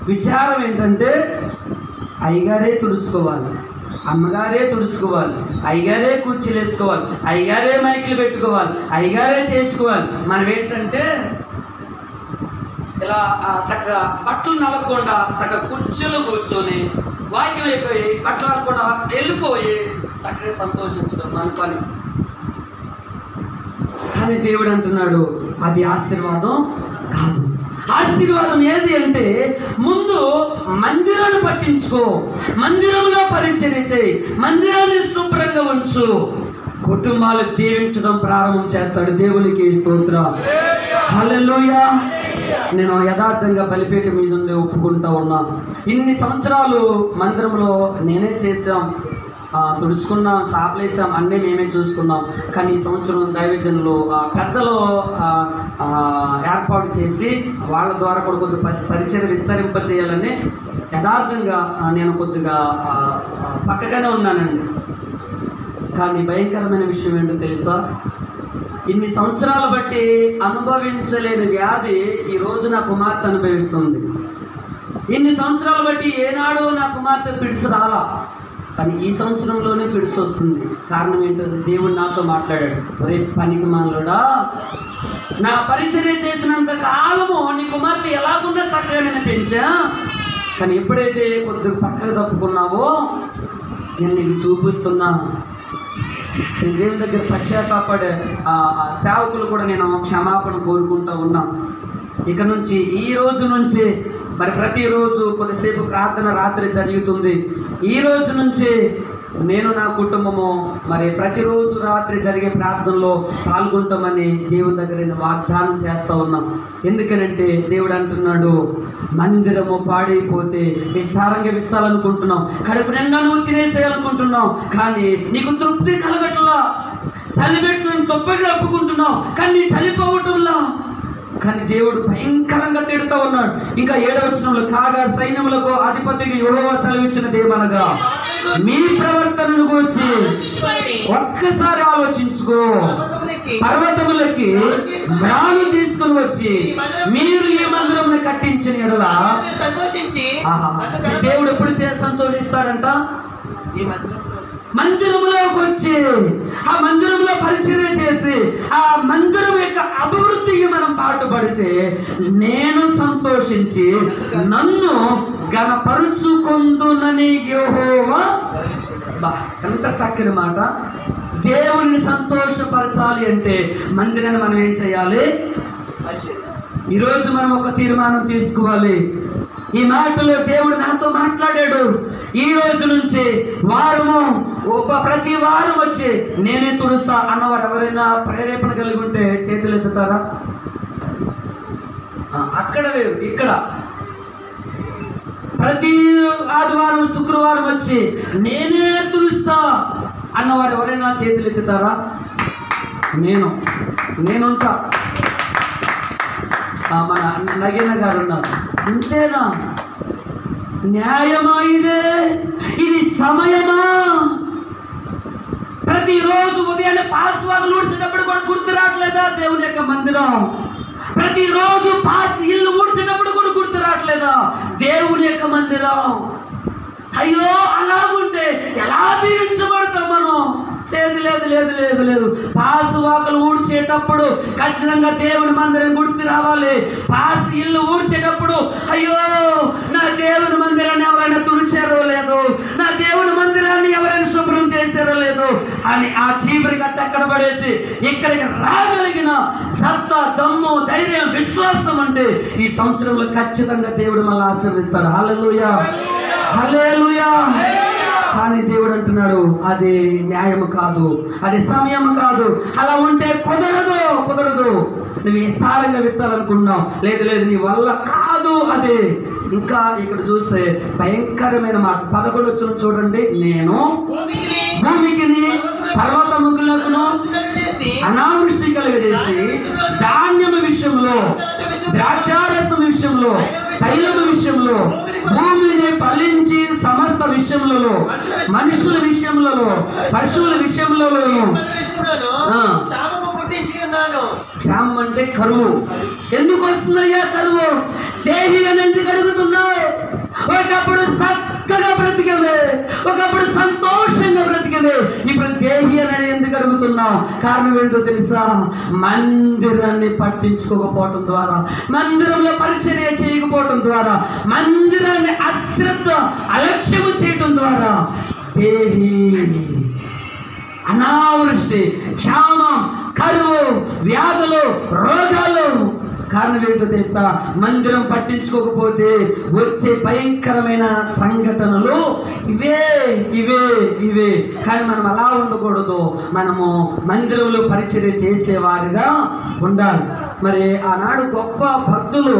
విచారం ఏంటంటే అయ్యగారే తుడుచుకోవాలి, అమ్మగారే తుడుచుకోవాలి, అయ్యగారే కుర్చీలు వేసుకోవాలి, అయ్యగారే మైకులు పెట్టుకోవాలి, అయ్యగారే చేసుకోవాలి. మనం ఏంటంటే ఇలా చక్కగా బట్టలు నలగకుండా చక్కగా కుర్చీలు కూర్చొని వాక్యం అయిపోయి బట్టలు నలగకుండా వెళ్ళిపోయి చక్కగా సంతోషించడం మన పని. కానీ దేవుడు అంటున్నాడు అది ఆశీర్వాదం కాదు. ఆశీర్వాదం ఏది అంటే ముందు మందిరాన్ని పట్టించుకో, మందిరంలో పరిచర్య చేయి, మందిరాన్ని శుభ్రంగా ఉంచు, కుటుంబాలు దీవించడం ప్రారంభం చేస్తాడు. దేవునికి స్తోత్రం, హల్లెలూయా. నేను యథార్థంగా బలిపేట మీద ఉండి ఒప్పుకుంటా ఉన్నాను. ఇన్ని సంవత్సరాలు మందిరంలో నేనే చేసాం, తుడుచుకున్నాం, సాపలేసాం, అన్నీ మేమే చూసుకున్నాం. కానీ ఈ సంవత్సరం దైవజనులు పెద్దలు ఏర్పాటు చేసి వాళ్ళ ద్వారా కూడా కొద్దిగా పరిచయం విస్తరింప చేయాలని యథార్థంగా నేను కొద్దిగా పక్కగానే ఉన్నానండి. కానీ భయంకరమైన విషయం ఏంటో తెలుసా? ఇన్ని సంవత్సరాలు బట్టి అనుభవించలేని వ్యాధి ఈరోజు నా కుమార్తె అనుభవిస్తుంది. ఇన్ని సంవత్సరాలు బట్టి ఏనాడు నా కుమార్తె పిడిచి రాలా, కానీ ఈ సంవత్సరంలోనే పిడిచి వస్తుంది. కారణం ఏంటో దేవుడు నాతో మాట్లాడాడు, రేపు పనికి మాలోడా, నా పరిచర్య చేసినంత కాలము నీ కుమార్తె ఎలాగుందో చక్కగా నేను పెంచా, కానీ ఎప్పుడైతే కొద్దిగా పక్కకు తప్పుకున్నావో నేను నీకు చూపిస్తున్నా. నేను దేవుని దగ్గర పశ్చాత్తాపడే సేవకులు కూడా నేను క్షమాపణ కోరుకుంటూ ఉన్నా. ఇక నుంచి ఈ రోజు నుంచి మరి ప్రతిరోజు కొద్దిసేపు ప్రార్థన రాత్రి జరుగుతుంది. ఈ రోజు నుంచి నేను నా కుటుంబము మరి ప్రతిరోజు రాత్రి జరిగే ప్రార్థనలో పాల్గొంటామని దేవుని దగ్గర నేను వాగ్దానం చేస్తూ ఉన్నాం. ఎందుకనంటే దేవుడు అంటున్నాడు, మందిరము పాడైపోతే విస్తారంగా విత్తాలనుకుంటున్నాం, కడుపు నిండా నువ్వు తినేసేయాలనుకుంటున్నావు, కానీ నీకు తృప్తి కలగట్లా, చలిపెట్టుకుని తొప్పగా అప్పుకుంటున్నావు, కానీ నీ చలిపోవటంలా. కానీ దేవుడు భయంకరంగా తిడుతూ ఉన్నాడు. ఇంకా 7వ వచనంలో, కాగా సైన్యములకు అధిపతికి యెహోవా సెలవిచ్చినదేమనగా మీ ప్రవర్తనను గురించి ఒక్కసారి ఆలోచించుకో, పర్వతములకి మ్రాను తీసుకుని వచ్చి మీరు ఈ మందిరమును కట్టించిన యెడల దేవుడు ఎప్పుడు సంతోషిస్తాడంట? మందిరంలోకి వచ్చి ఆ మందిరంలో పరిచర్య చేసి ఆ మందిరం యొక్క అభివృద్ధికి మనం పాటుపడితే నేను సంతోషించి నన్ను ఘనపరుచుకొందునని యెహోవా. ఎంత చక్కని మాట. దేవుడిని సంతోషపరచాలి అంటే మందిరాన్ని మనం ఏం చేయాలి? ఈరోజు మనం ఒక తీర్మానం తీసుకోవాలి. ఈ మాటలో దేవుడు నాతో మాట్లాడాడు. ఈ రోజు నుంచి వారము ప్రతి వారం వచ్చి నేనే తుడుస్తా అన్నవారు ఎవరైనా ప్రేరేపణ కలిగి ఉంటే చేతులు ఎత్తుతారా? అక్కడ వేరు, ఇక్కడ ప్రతి ఆదివారం శుక్రవారం వచ్చి నేనే తుడుస్తా అన్నవారు ఎవరైనా చేతులు ఎత్తుతారా? నేనుంటా. మన నగీన గారు ఉన్నారు. అంతేనా? న్యాయమా ఇది సమయమా? ప్రతిరోజు ఉదయాన్నే పాస్వాగలు ఊడ్చినప్పుడు కూడా గుర్తు రావట్లేదా దేవుని యొక్క మందిరం? ప్రతిరోజు ఇల్లు రావట్లేదా? దేవుని యొక్క మందిరం. అయ్యో అలాగుంటే ఎలా దీవించబడతాం మనం? లేదు లేదు లేదు లేదు లేదు. పాసువాకలు ఊడ్చేటప్పుడు ఖచ్చితంగా దేవుని మందిరం గుర్తు రావాలి. పాసు ఇల్లు ఊడ్చేటప్పుడు అయ్యో నా దేవుని మందిరాన్ని ఎవరైనా తుడిచారో లేదు, నా దేవుని మందిరాన్ని ఎవరైనా శుభ్రం చేశారో లేదు అని ఆ చీపురి గట్ట ఎక్కడ పడేసి ఇక్కడికి రాగలిగిన సత్తా, దమ్ము, ధైర్యం, విశ్వాసం అంటే ఈ సంవత్సరంలో ఖచ్చితంగా దేవుడు మళ్ళీ ఆశీర్వదిస్తాడు. హల్లెలూయా, హల్లెలూయా. కానీ దేవుడు అంటున్నాడు అది న్యాయము కాదు, అది సమయం కాదు, అలా ఉంటే కుదరదు కుదరదు. నువ్వు విస్తారంగా విత్తాలనుకున్నావు, లేదు లేదు నీ వల్ల కాదు అది. ఇంకా ఇక్కడ చూస్తే భయంకరమైన మాట 11 వచనం చూడండి. నేను భూమికి పర్వతములకును అనావృష్టి కలుగజేసి ధాన్యము విషయంలో, ద్రాక్షారసం విషయంలో, తైలము విషయంలో, భూమిని ఫలించి సమస్త విషయములలో, మనుషుల విషయములలో, పశువుల విషయములలోను క్షామం అంటే కరువు. ఎందుకు వస్తుందయ్యా కరువు? దేహి అని ఎందుకు అడుగుతున్నావు? ఒకప్పుడు చక్కగా బ్రతికేదే, ఒకప్పుడు సంతోషంగా బ్రతికేదే, ఇప్పుడు దేహి అని ఎందుకు అడుగుతున్నావు? కారణం ఏంటో తెలుసా? మందిరాన్ని పట్టించుకోకపోవటం ద్వారా, మందిరంలో పరిచర్య చేయకపోవటం ద్వారా, మందిరాన్ని అశ్రద్ధ అలక్ష్యము చేయటం ద్వారా దేహి, అనావృష్టి, క్షామం, కరువు, వ్యాధులు, రోగాలు. కారణం ఏంటో తెలుసా? మందిరం పట్టించుకోకపోతే వచ్చే భయంకరమైన సంఘటనలు ఇవే ఇవే ఇవే. కానీ మనం అలా ఉండకూడదు, మనము మందిరంలో పరిచర్య చేసేవారిగా ఉండాలి. మరి ఆనాడు గొప్ప భక్తులు,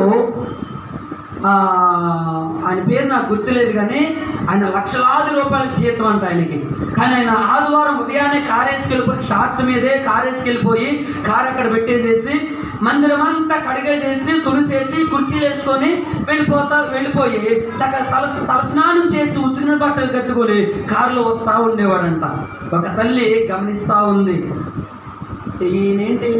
ఆయన పేరు నాకు గుర్తులేదు కానీ ఆయన లక్షలాది రూపాయల జీతం అంట ఆయనకి. కానీ ఆయన ఆదివారం ఉదయాన్నే కారేసుకెళ్ళిపోయి, షార్ట్ మీదే కారేసుకెళ్ళిపోయి కారు అక్కడ పెట్టేసేసి మందిరం అంతా కడిగేసేసి తుడిసేసి కుర్చీలు వేసుకొని వెళ్ళిపోయి తలస్నానం చేసి ఉతికిన బట్టలు కట్టుకొని కారులో వస్తూ ఉండేవాడంట. ఒక తల్లి గమనిస్తూ ఉంది, ఈయనేంటి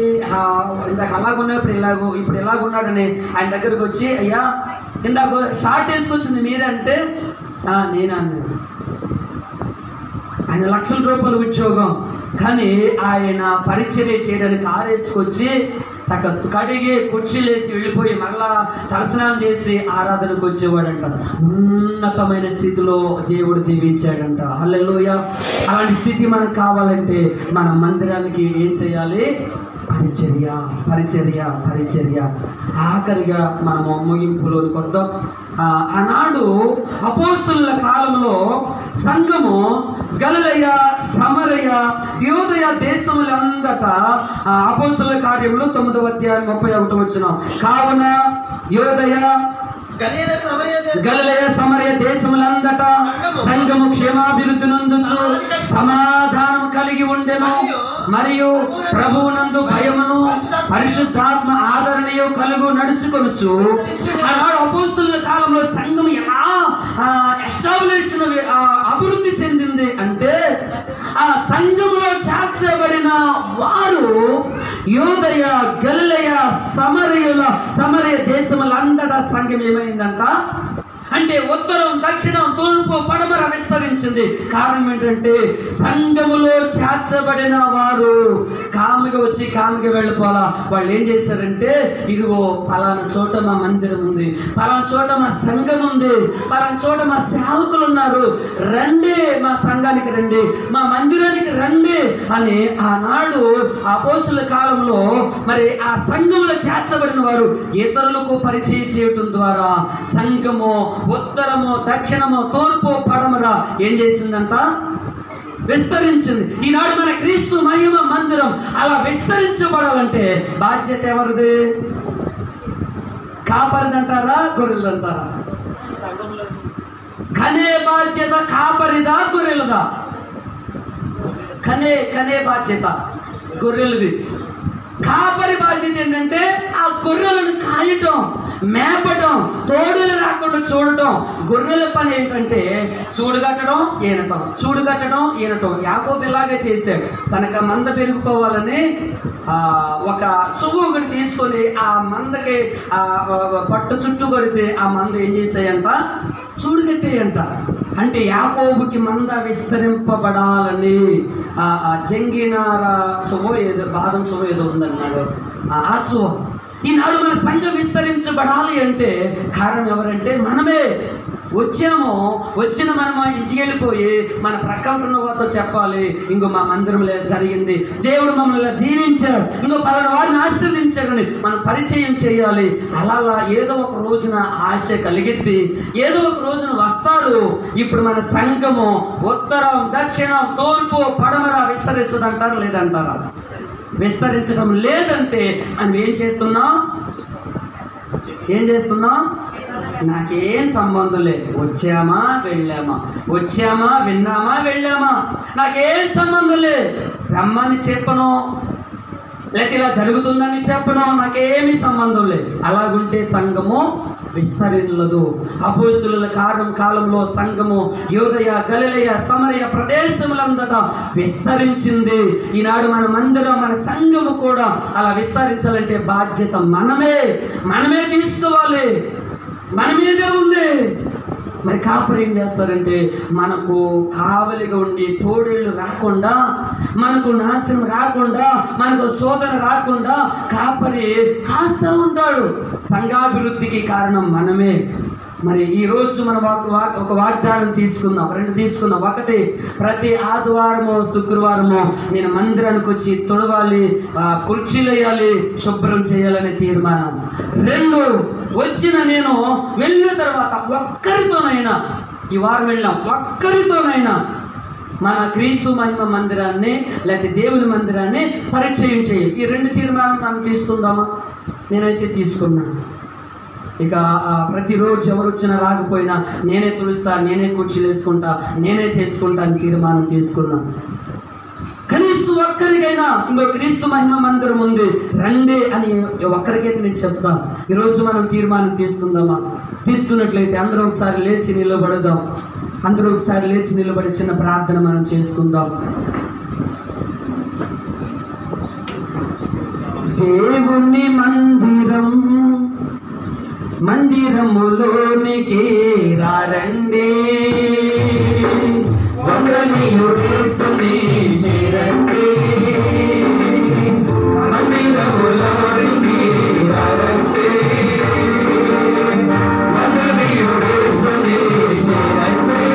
ఇందాక అలాగున్నప్పుడు ఇప్పుడు ఎలాగున్నాడని ఆయన దగ్గరకు వచ్చి, అయ్యా ఇందాక షార్ట్ వేసుకొచ్చింది మీరంటే నేనా అన్నాడు. ఆయన లక్షల రూపాయల ఉద్యోగం, కానీ ఆయన పరిచర్య చేయడానికి ఆరేసుకొచ్చి చక్క కడిగి కుర్చీలేసి వెళ్ళిపోయి మళ్ళా తలస్నానం చేసి ఆరాధనకు వచ్చేవాడంట. ఉన్నతమైన స్థితిలో దేవుడు దీవించాడంట. హల్లెలూయా. అలాంటి స్థితి మనకు కావాలంటే మన మందిరానికి ఏం చేయాలి? పరిచర్య, పరిచర్య, పరిచర్య. ఆఖరిగా మనము ముగింపులోకి వద్దాం. ఆనాడు అపోస్తలుల కాలంలో సంఘము గలిలయ, సమరయ, యూదయ దేశములందట అపోస్తలుల కార్యములు 9వ అధ్యాయం 31 వచనం. కావున యూదయ, గలిలయ, సమరయ దేశములందట సంఘము క్షేమాభివృద్ధి నందుచు సమాధానము కలిగి ఉండెను, మరియు ప్రభువునందు భయమును పరిశుద్ధాత్మ ఆదరణయు కలుగు నడుచుకొనుచు. ఆనాడు అపోస్తలుల కాలంలో సంఘం ఎలా ఎస్టాబ్లిష్ అభివృద్ధి చెందింది అంటే ఆ సంఘంలో చేర్చబడిన వారు యూదయ, గలిలయ, సమరయ దేశములందట సంఘం ఏమైందంట అంటే ఉత్తరం, దక్షిణం, తూర్పు, పడమర విస్తరించింది. కారణం ఏంటంటే సంఘములో చేర్చబడిన వారు కామిగా వచ్చి కామిగా వెళ్ళిపోవాలా. వాళ్ళు ఏం చేశారంటే, ఇదిగో పలానా చోట మా మందిరం ఉంది, పలానా చోట మా సంఘం ఉంది, పలానా చోట మా సేవకులు ఉన్నారు, రండి మా సంఘానికి రండి, మా మందిరానికి రండి అని ఆనాడు అపోస్తలుల కాలంలో మరి ఆ సంఘంలో చేర్చబడిన వారు ఇతరులకు పరిచయం చేయటం ద్వారా సంఘము ఉత్తరము, దక్షిణము, తూర్పు, పడమర ఏం చేసిందంట? విస్తరించింది. ఈనాడు మన క్రీస్తు మహిమ మందిరం అలా విస్తరించబడాలంటే బాధ్యత ఎవరిది? కాపరిదంటారా, గొర్రెలంటారా? కనే బాధ్యత కాపరిదా, గొర్రెలదా? కనే బాధ్యత గొర్రెలది. కాపరి బాధ్యత ఏంటంటే ఆ గొర్రెలను కాయటం, మేపటం, తోడులు రాకుండా చూడటం. గొర్రెల పని ఏంటంటే చూడు కట్టడం ఈనటం, చూడు కట్టడం ఈనటం. యాకోబు ఇలాగే చేశాడు. తనకు ఆ మంద పెరిగిపోవాలని ఒక చువ్వు ఒకటి తీసుకొని ఆ మందకి పట్టు చుట్టూ కొడితే ఆ మంద ఏం చేసాయంట, చూడు కట్టేయంట. అంటే యాకోబుకి మంద విస్తరింపబడాలని జంగినార చువ్వ ఏదో, బాదం చువ్వ ఏదో ఉందన్నాడు, ఆ చువ్వ. ఈనాడు మన సంఘం విస్తరించబడాలి అంటే కారణం ఎవరంటే మనమే. వచ్చిన మనం ఇంటికి వెళ్ళిపోయి మన ప్రక్కన ఉన్న వారితో చెప్పాలి, ఇంకో మా మందిరంలో జరిగింది, దేవుడు మమ్మల్ని దీవించాడు, ఇంకో పలానా వారిని ఆశీర్వదించాడని మనం పరిచయం చేయాలి. అలా ఏదో ఒక రోజున ఆశ కలిగిద్ది, ఏదో ఒక రోజున వస్తాడు. ఇప్పుడు మన సంఘము ఉత్తరం, దక్షిణం, తూర్పు, పడమర విస్తరిస్తుంది అంటారా లేదంటారా? విస్తరించడం లేదంటే మనం ఏం చేస్తున్నాం? నాకేం సంబంధం లేదు. వచ్చామా వెళ్ళామా, వచ్చామా విన్నామా వెళ్ళామా, నాకేం సంబంధం లేదు. రమ్మని చెప్పను, లేకపోతే ఇలా జరుగుతుందని చెప్పను, నాకేమీ సంబంధం లేదు. అలాగుంటే సంఘము విస్తరించదు. అపోస్తలుల కాలంలో సంఘము యూదయ, గలిలయ, సమరయ ప్రదేశములంతటా విస్తరించింది. ఈనాడు మన మందిరం, మన సంఘము కూడా అలా విస్తరించాలంటే బాధ్యత మనమే తీసుకోవాలి. మన మీదే ఉంది. మరి కాపరి ఏం చేస్తారంటే మనకు కావలిగా ఉండి తోడేళ్ళు రాకుండా, మనకు నాశనం రాకుండా, మనకు శోధన రాకుండా కాపరి కాస్తా ఉంటాడు. సంఘాభివృద్ధికి కారణం మనమే. మరి ఈరోజు మనం ఒక వాగ్దానం తీసుకుందాం, 2 తీసుకుందాం. ఒకటి, ప్రతి ఆదివారము శుక్రవారము నేను మందిరానికి వచ్చి తొడవాలి, కుర్చీలు వేయాలి, శుభ్రం చేయాలనే తీర్మానం. 2, వచ్చిన నేను వెళ్ళిన తర్వాత ఒక్కరితోనైనా, ఈ వారం వెళ్ళాం, ఒక్కరితోనైనా మన క్రీస్తు మహిమ మందిరాన్ని లేకపోతే దేవుని మందిరాన్ని పరిచయం చేయాలి. ఈ 2 తీర్మానం మనం తీసుకుందామా? నేనైతే తీసుకున్నా. ఇక ప్రతిరోజు ఎవరు వచ్చినా రాకపోయినా నేనే తులుస్తా, నేనే కుర్చీలు వేసుకుంటా, నేనే చేసుకుంటా అని తీర్మానం తీసుకున్నా. కనీసం ఒక్కరికైనా ఇంకో క్రీస్తు మహిమ మందిరం ఉంది రండి అని ఒక్కరికైతే నేను చెప్తా. ఈరోజు మనం తీర్మానం తీసుకుందామా? తీసుకున్నట్లయితే అందరూ ఒకసారి లేచి నిలబడదాం. అందరూ ఒకసారి లేచి నిలబడి చిన్న ప్రార్థన మనం చేసుకుందాం. దేవుని మందిరములోనికి రారండి, వందనీయుడేసుని చేరండి. మందిరములోనికి రారండి, వందనీయుడేసుని చేరండి.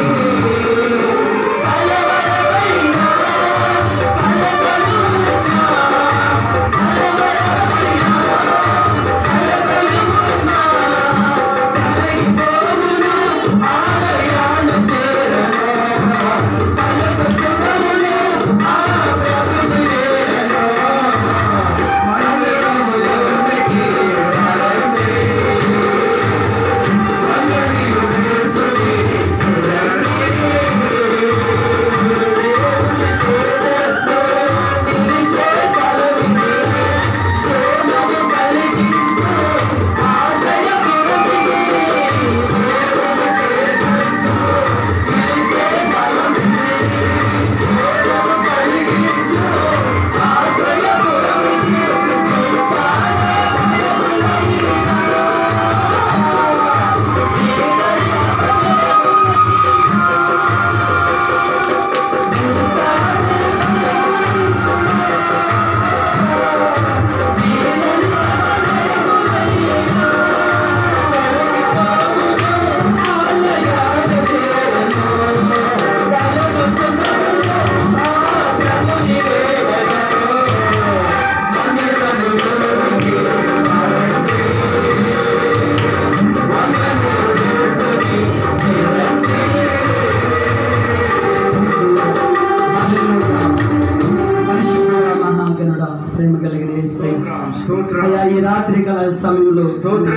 అయ్యా, ఈ రాత్రి కాల సమయంలో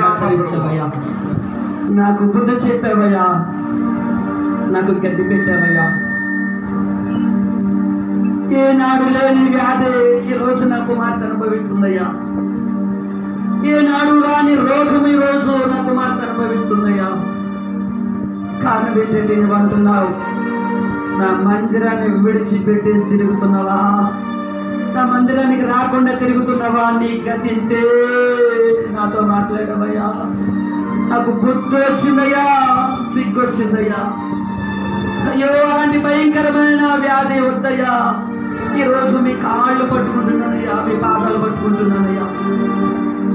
ఆచరించవయ్యా, నాకు బుద్ధి చెప్పావయ్యా, నాకు గడ్డి పెట్టావయ్యా. ఏనాడు లేని వ్యాధి ఈ రోజు నా కుమార్తె అనుభవిస్తుందయ్యా. ఏనాడు రాని రోగం ఈ రోజు కుమార్తె అనుభవిస్తుందయ్యా. కారణం ఏంటంటే నువ్వు అంటున్నావు, నా మందిరాన్ని విడిచిపెట్టేసి తిరుగుతున్నావా, నా మందిరానికి రాకుండా తిరుగుతున్నావా, నీ గతింతే నాతో మాట్లాడవయ్యా. నాకు బుద్ధి వచ్చిందయ్యా, సిగ్గు వచ్చిందయ్యా. అయ్యో అలాంటి భయంకరమైన వ్యాధి వద్దయ్యా. ఈరోజు మీ కాళ్ళు పట్టుకుంటున్నానయ్యా, మీ పాదాలు పట్టుకుంటున్నానయ్యా.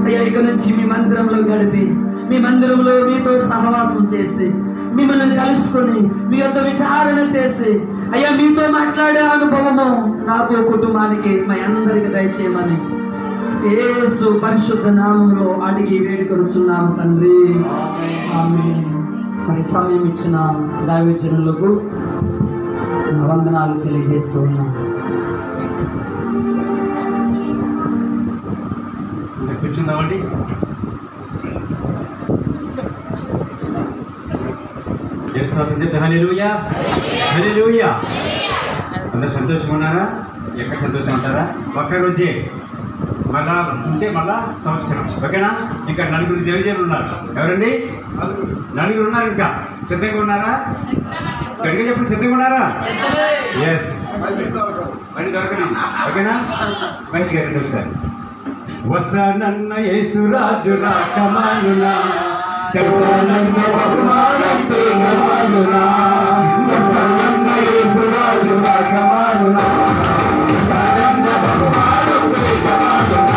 అయ్యా ఇక నుంచి మీ మందిరంలో గడిపి, మీ మందిరంలో మీతో సహవాసం చేసి, మిమ్మల్ని కలుసుకొని మీ యొక్క విచారణ చేసి, అయ్యా మీతో మాట్లాడే అనుభవము నాకు కుటుంబానికి మా అందరికి దయచేయమని యేసు పరిశుద్ధ నామంలో అడిగి వేడుకొనుచున్నాము తండ్రి, ఆమేన్. మరి సమయం ఇచ్చిన దైవజనులకు వందనాలు తెలియజేస్తూ ఉన్నాను. కూర్చుందామండి. హల్లెలూయా, హల్లెలూయా. అందరూ సంతోషంగా ఉన్నారా? ఎక్కడ సంతోషం ఉంటారా? ఒక్క రోజే మళ్ళా ఉంటే మళ్ళా సంవత్సరం, ఓకేనా? ఇంకా నలుగురు దేవజనులు ఉన్నారు. ఎవరండి? నలుగురు ఉన్నారు. ఇంకా సిద్ధంగా ఉన్నారా? గట్టిగా చెప్పండి, సిద్ధంగా ఉన్నారా? ఎస్. బండి దొరకని, ఓకేనా? బండి గారండి ఒకసారి. వస్తానన్న యేసురాజు రాకమానునా, తెలుసానన్న బహుమానం ప్రేమమానునా, వస్తానన్న యేసురాజు రాకమానునా, వస్తానన్న బహుమానం ప్రేమమానునా.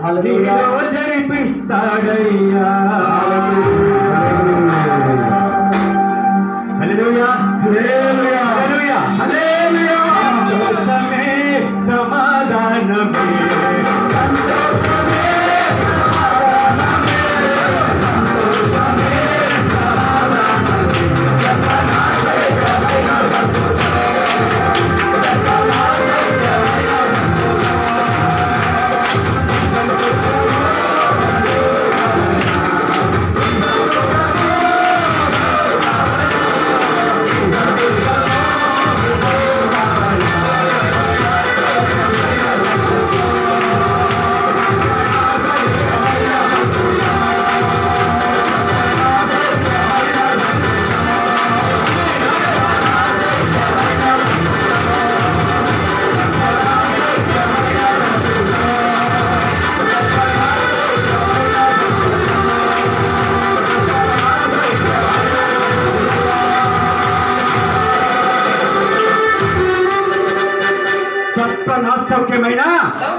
హల్లెలూయా. నీలో జరిపిస్తాడయ్యా. హల్లెలూయా. హల్లెలూయా. హల్లెలూయా. హల్లెలూయా. సంతోషమే సమాధానమే, సంతోషమే సమాధానమే, సంతోషమే సమాధానమే, జపనాశయమైన సంతోషం, జపనాశయమైన సౌఖ్యమైన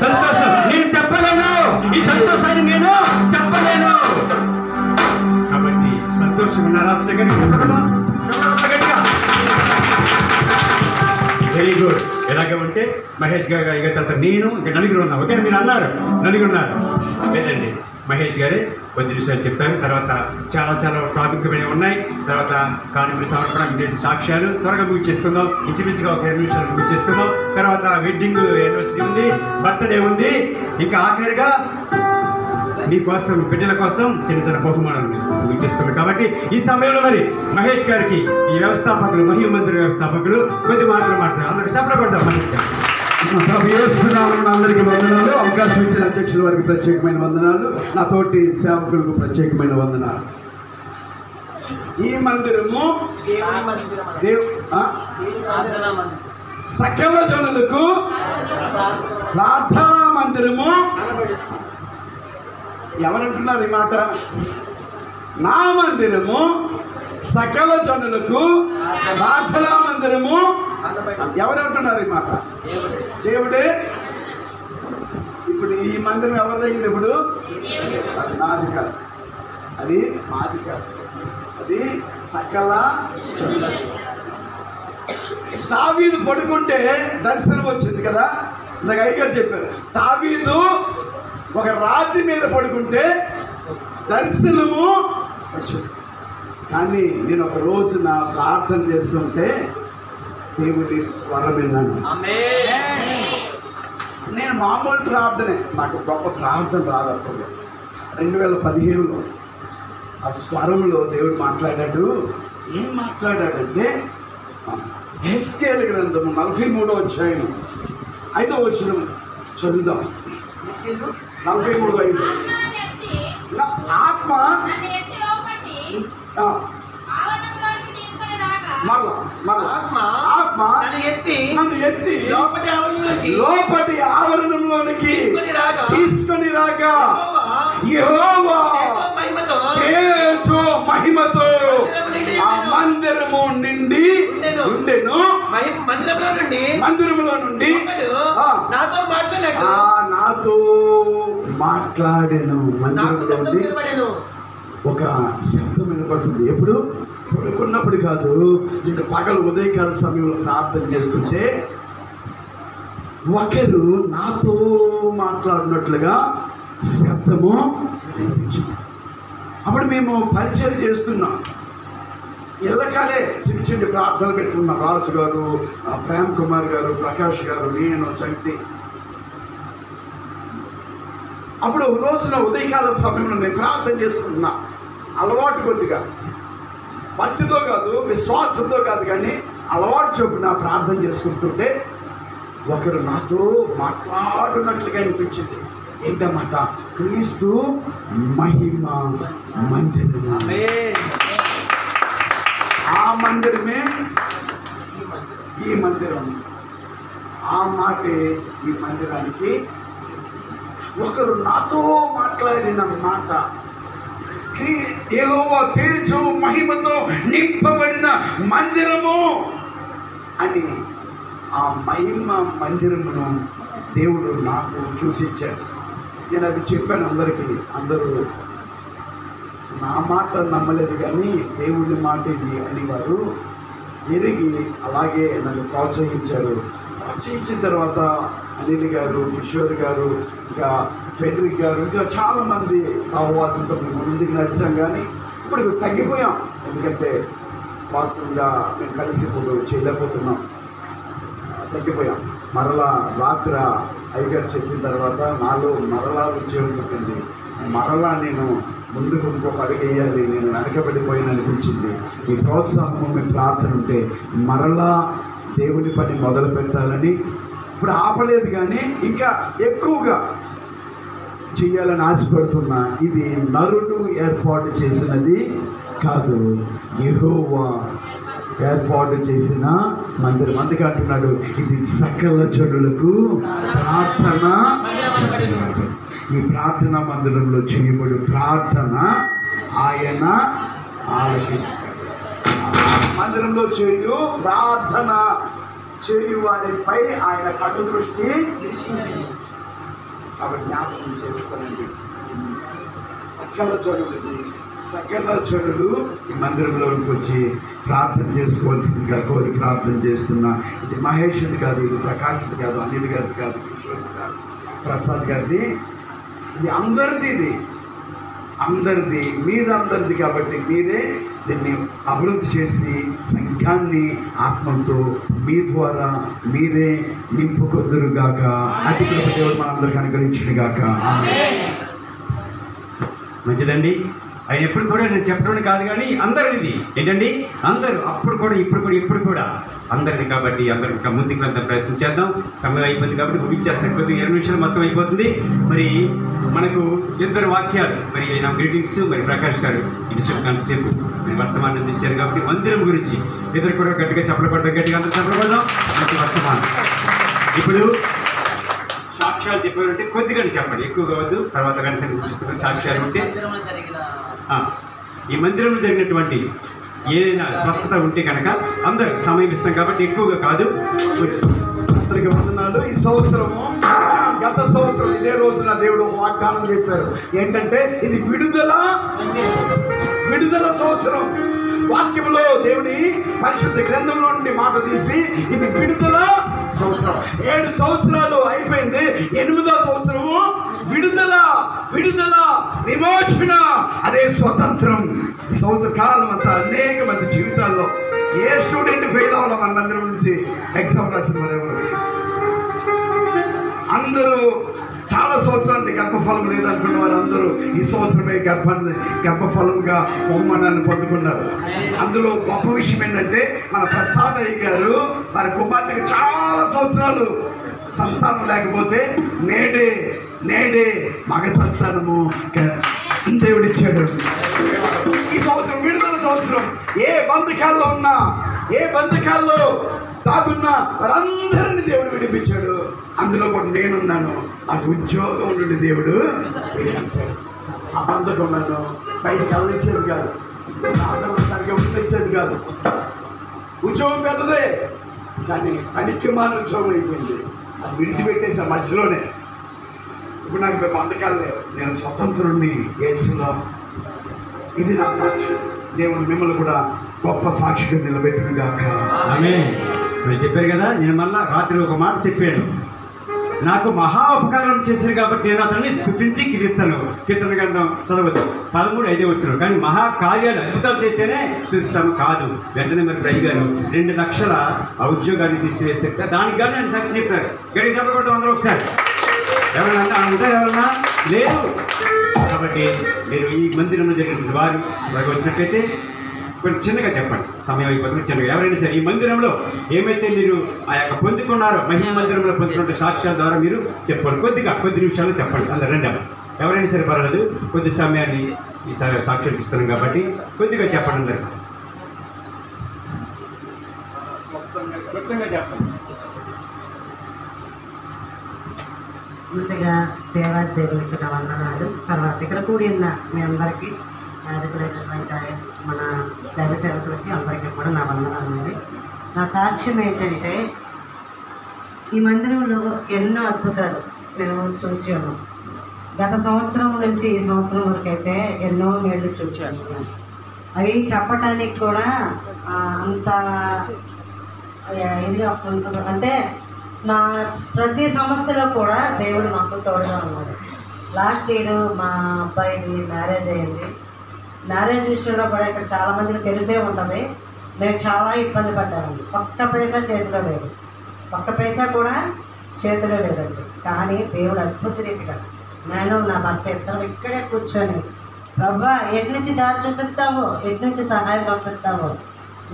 సంతోషం నేను చెప్పలేను. ఈ సంతోషాన్ని నేను చెప్పలేను. కాబట్టి సంతోషం ఉన్నారా? Very good. ఎలాగే ఉంటే మహేష్ గారు ఇక తర్వాత నేను ఇంకా నలుగురు ఉన్నాం. ఓకే, మీరు అన్నారు నలుగురు ఉన్నారు. లేదండి, మహేష్ గారే కొద్ది విషయాలు చెప్తారు. తర్వాత చాలా చాలా టాపిక్ ఉన్నాయి. తర్వాత కానుకలు సమర్పణ, సాక్ష్యాలు త్వరగా ముగి చేసుకుందాం. ఇంచుమించుగా ఒక 2 నిమిషాలు ముగి చేసుకుందాం. తర్వాత వెడ్డింగ్ యానివర్సరీ ఉంది, బర్త్డే ఉంది. ఇంకా ఆఖరిగా మీ కోసం, బిడ్డల కోసం చిన్న చిన్న బహుమానాలు ముగి చేసుకుందాం. కాబట్టి ఈ సమయంలో మరి మహేష్ గారికి ఈ వ్యవస్థాపకులు, మహిమ మందిర వ్యవస్థాపకులు కొద్ది మాటలు మాట్లాడారు. అందరికి చెప్పకూడదు. మహేష్ గారు అందరికీ వందనాలు. అవకాశం ఇచ్చిన అధ్యక్షుల వారికి ప్రత్యేకమైన వందనాలు. నా తోటి సేవకులకు ప్రత్యేకమైన వందనాలు. ఈ మందిరము సకల జనులకు ప్రార్థనా మందిరము. ఎవరంటున్నారు ఈ మాట? నా మందిరము సకల జనులకు ప్రార్థనా మందిరము. ఎవరంటున్నారు ఈ మాట? దేవుడే. ఇప్పుడు ఈ మందిరం ఎవరిదైంది? ఇప్పుడు అది నాది కాదు, అది మాది కాదు, అది సకల. దావీదు పడుకుంటే దర్శనం వచ్చింది కదా, ఇందాక అయ్యగారు చెప్పారు. దావీదు ఒక రాతి మీద పడుకుంటే దర్శనము వచ్చింది. కానీ నేను ఒక రోజు నా ప్రార్థన చేస్తుంటే దేవుడి స్వరం విన్నాను. నేను మామూలు ప్రార్థనే, నాకు గొప్ప ప్రార్థన రాదు. అప్పుడు 2015లో ఆ స్వరంలో దేవుడు మాట్లాడాడు. ఏం మాట్లాడాడంటే, హెస్కేలు గ్రంథము 43వ అధ్యాయం 5వ వచనం చదువుదాం. 43:5. ఆత్మ ఆత్మ నన్ను ఎత్తి లోపటి ఆవరణంలోనికి తీసుకొని రాగా యెహోవా తేజో మహిమతో ఆ మందిరము నిండి ఉండెను. మందిరములో నుండి నాతో మాట్లాడెను. మందిరంలో నుండి ఒక శబ్దం వినపడుతుంది. ఎప్పుడు? పడుకున్నప్పుడు కాదు, ఇంకా పగలు ఉదయకాల సమయంలో ప్రార్థన చేస్తుంటే ఒకరు నాతో మాట్లాడినట్లుగా శబ్దము వినిపించింది. అప్పుడు మేము పరిచయం చేస్తున్నాం. ఎల్లకాలే చిన్న చిన్న ప్రార్థనలు పెట్టుకున్నాం. రాజు గారు, ప్రేమ్ కుమార్ గారు, ప్రకాష్ గారు, నేను, చంటి. అప్పుడు రోజున ఉదయకాల సమయంలో నేను ప్రార్థన చేసుకుంటున్నా. అలవాటు కొద్దిగా, భక్తితో కాదు, విశ్వాసంతో కాదు, కానీ అలవాటు చొప్పున ప్రార్థన చేసుకుంటుంటే ఒకరు నాతో మాట్లాడున్నట్లుగా అనిపించింది. ఏంటన్నమాట? క్రీస్తు మహిమ మందిరం. ఆ మందిరమే ఈ మందిరం. ఆ మాటే ఈ మందిరానికి. ఒకరు నాతో మాట్లాడిన మాట, యెహోవా తేజో మహిమతో నింపబడిన మందిరము అని. ఆ మహిమ మందిరమును దేవుడు నాకు చూసించాడు. నేను అది చెప్పాను అందరికీ. అందరూ నా మాట నమ్మలేదు కానీ దేవుడి మాట ఇది అని వారు ఎరిగి అలాగే నన్ను ప్రోత్సహించారు. ప్రోత్సహించిన తర్వాత అనిల్ గారు, కిషోర్ గారు, ఇంకా ఫెడరిక్ గారు, ఇంకా చాలామంది సహవాసంతో మేము ముందుకు నడిచాం. కానీ ఇప్పుడు తగ్గిపోయాం, ఎందుకంటే వాస్తవంగా మేము కలిసి ఇప్పుడు చేయలేకపోతున్నాం, తగ్గిపోయాం. మరలా రాత్రి అయ్యగారు చెప్పిన తర్వాత నాలో మరలా ఉద్యోగం పుట్టింది. మరలా నేను ముందుకు ఇంకొక అడుగు వేయాలి, నేను వెనకబడిపోయిన అనిపించింది. ఈ ప్రోత్సాహము మీ ప్రార్థన ఉంటే మరలా దేవుని పని మొదలు పెట్టాలని ఇప్పుడు ఆపలేదు, కానీ ఇంకా ఎక్కువగా చేయాలని ఆశపడుతున్నా. ఇది నరుడు ఏర్పాటు చేసినది కాదు, యెహోవా ఏర్పాటు చేసిన మందిరం. అందుకే అంటున్నాడు, ఇది సకల చెడులకు ప్రార్థన. ఈ ప్రార్థన మందిరంలో చేయబడు ప్రార్థన ఆయన ఆలకిస్తాడు. మందిరంలో చేయు ప్రార్థన చేయు వారిపై ఆయన కటు దృష్టి కాబట్టి జ్ఞాపకం చేసుకోనండి. సకల చెడులు ఈ మందిరంలోకి వచ్చి ప్రార్థన చేసుకోవాల్సిందిగా కోరి ప్రార్థన చేస్తున్నా. ఇది మహేష్ది కాదు, ఇది ప్రకాష్ది కాదు, అనిల్ గారిది కాదు, కిషోర్ కాదు, ప్రసాద్ గారిది, ఇది అందరిది. ఇది అందరిది, మీరందరిది. కాబట్టి మీరే దీన్ని అభివృద్ధి చేసి సంఘాన్ని ఆత్మతో మీ ద్వారా మీరే నింపుకొద్దురుగాక. అతి కృప దేవుడు మనందరికీ అనుగ్రహించును గాక. మంచిదండి. ఆయన ఎప్పుడు కూడా నేను చెప్పడం కాదు కానీ అందరిది ఏంటండి, అందరూ అప్పుడు కూడా ఇప్పుడు కూడా అందరిది. కాబట్టి అందరూ ఇంకా ముందుకు వెళ్తాం ప్రయత్నం చేద్దాం. సమయం అయిపోతుంది కాబట్టి ముగించేస్తాం. కొద్దిగా 20 నిమిషాలు మొత్తం అయిపోతుంది. మరి మనకు 2 వాక్యాలు, మరి నా గ్రీటింగ్స్, మరి ప్రకాష్ గారు ఇన్స్టిట్యూట్ మీరు వర్తమానం అందించారు కాబట్టి మందిరం గురించి ఇద్దరు కూడా గట్టిగా చెప్పబడ్డాం. గట్టిగా అందరూ చెప్పబడ్డాం. మంచి వర్తమానం. ఇప్పుడు సాక్ష్యాలు చెప్పారంటే కొద్దిగా చెప్పండి, ఎక్కువగా వద్దు. తర్వాత వెంటనే చూస్తున్న సాక్ష్యాలు ఉంటే ఈ మందిరంలో జరిగినటువంటి ఏదైనా స్వస్థత ఉంటే కనుక అందరూ సమయం ఇస్తాం కాబట్టి ఎక్కువగా కాదు. అందరికీ వందనాలు. ఈ సంవత్సరము గత సంవత్సరం ఇదే రోజున దేవుడు వాగ్దానం చేశారు. ఏంటంటే ఇది విడుదల సంవత్సరం. వాక్యంలో దేవుని పరిశుద్ధ గ్రంథంలో నుండి మాట తీసి ఇది విడుదల సంవత్సరం. 7 సంవత్సరాలు అయిపోయింది, 8వ సంవత్సరము విడుదల విమోచన, అదే స్వతంత్రం. ఈ సంవత్సర కాలం అంతా అనేక మంది జీవితాల్లో ఏ స్టూడెంట్ ఫెయిల్ అవ్వాలి మనందరి నుంచి ఎగ్జామ్ రాసిన వారెవరు అందరూ చాలా సంవత్సరానికి గర్భఫలం లేదనుకున్న వారు అందరూ ఈ సంవత్సరమే గర్భఫలంగా బహుమానాన్ని పొందుకున్నారు. అందులో గొప్ప విషయం ఏంటంటే మన ప్రసాద్ అయ్య గారు వారి కుమార్తెకి చాలా సంవత్సరాలు సంతానం లేకపోతే నేడే మగ సంతానము దేవుడిచ్చాడు. ఈ సంవత్సరం విడుదల సంవత్సరం. ఏ బంధకాల్లో దాగున్నా వారందరినీ దేవుడు విడిపించాడు. అందులో కూడా నేనున్నాను. నాకు ఉద్యోగం నుండి దేవుడు విడిపించాడు. ఆ బంధకం నన్ను బయటికి వెళ్ళించేది కాదు, సరిగ్గా ఉండిచ్చేది కాదు. ఉద్యోగం పెద్దదే కానీ పనికిమాల ఉద్యోగం అయిపోయింది. అది విడిచిపెట్టేసా మధ్యలోనే. ఇప్పుడు నాకు బంధకాలు లేవు, నేను స్వతంత్రుడిని యేసులో. ఇది నా సాక్షి. దేవుడు మిమ్మల్ని కూడా గొప్ప సాక్షిగా నిలబెట్టును గాక. ఆమేన్. మీరు చెప్పారు కదా, నేను మళ్ళా రాత్రి ఒక మాట చెప్పాను. నాకు మహా ఉపకారం చేశారు కాబట్టి నేను అతన్ని స్తుతించి కీర్తిస్తాను. కీర్తన గ్రంథం చదవద్దు 13:5 వచ్చిన. కానీ మహా కార్యాలు అద్భుతాలు చేస్తేనే స్తుతిస్తాను కాదు. వెంటనే మరి రై గారు 2 లక్షల ఆ ఉద్యోగాన్ని తీసివేస్తే దానికి కానీ నేను సాక్షి చెప్పారు. గడికి చెప్పకూడదు అందరూ ఒకసారి. ఎవరన్నా ఉంటారు, ఎవరన్నా లేదు. కాబట్టి మీరు ఈ మందిరంలో జరిగిన వారు వచ్చినట్టయితే కొంచెం చిన్నగా చెప్పండి, సమయం అయిపోతుంది. చిన్నగా ఎవరైనా సరే ఈ మందిరంలో ఏమైతే మీరు ఆ యొక్క పొందుకున్నారో, మహిమ మందిరంలో పొందుకున్న సాక్ష్యాల ద్వారా మీరు చెప్పండి. కొద్ది నిమిషాలు చెప్పండి. అందరూ రండి. ఎవరైనా సరే పర్వాలేదు, కొద్ది సమయాన్ని ఈసారి సాక్ష్యం ఇస్తున్నాం కాబట్టి కొద్దిగా చెప్పండి. అందరూ మొత్తంగా చెప్పండి. ముందుగా దేవాది దేవునికి నా వందనాలు. తర్వాత ఇక్కడ కూడి ఉన్న మీ అందరికీ యాజకులైనటువంటి మన దైవ సేవకులకి అందరికీ కూడా నా వందనాలు ఉంది. నా సాక్ష్యం ఏంటంటే ఈ మందిరంలో ఎన్నో అద్భుతాలు మేము చూసి ఉన్నాం. గత సంవత్సరం నుంచి ఈ సంవత్సరం వరకు అయితే ఎన్నో మేళ్ళు చూశాను. అవి చెప్పటానికి కూడా అంత ఇది ఉంటుంది. అంటే నా ప్రతి సమస్యలో కూడా దేవుడు మాకు తోడుగా ఉన్నాడు. లాస్ట్ ఇయర్ మా అబ్బాయికి మ్యారేజ్ అయింది. మ్యారేజ్ విషయంలో కూడా ఇక్కడ చాలామందికి తెలిసే ఉంటుంది. మేము చాలా ఇబ్బంది పడ్డామండి. ఒక్క పైసా చేతిలో లేదు, ఒక్క పైసా కూడా చేతిలో లేదండి. కానీ దేవుడు అద్భుత రీతిగా నేను నా భర్త ఇద్దరు ఇక్కడే కూర్చొని, ప్రభా ఎటు నుంచి దారి చూపిస్తావో, ఎటు నుంచి సహాయం పంపిస్తావో.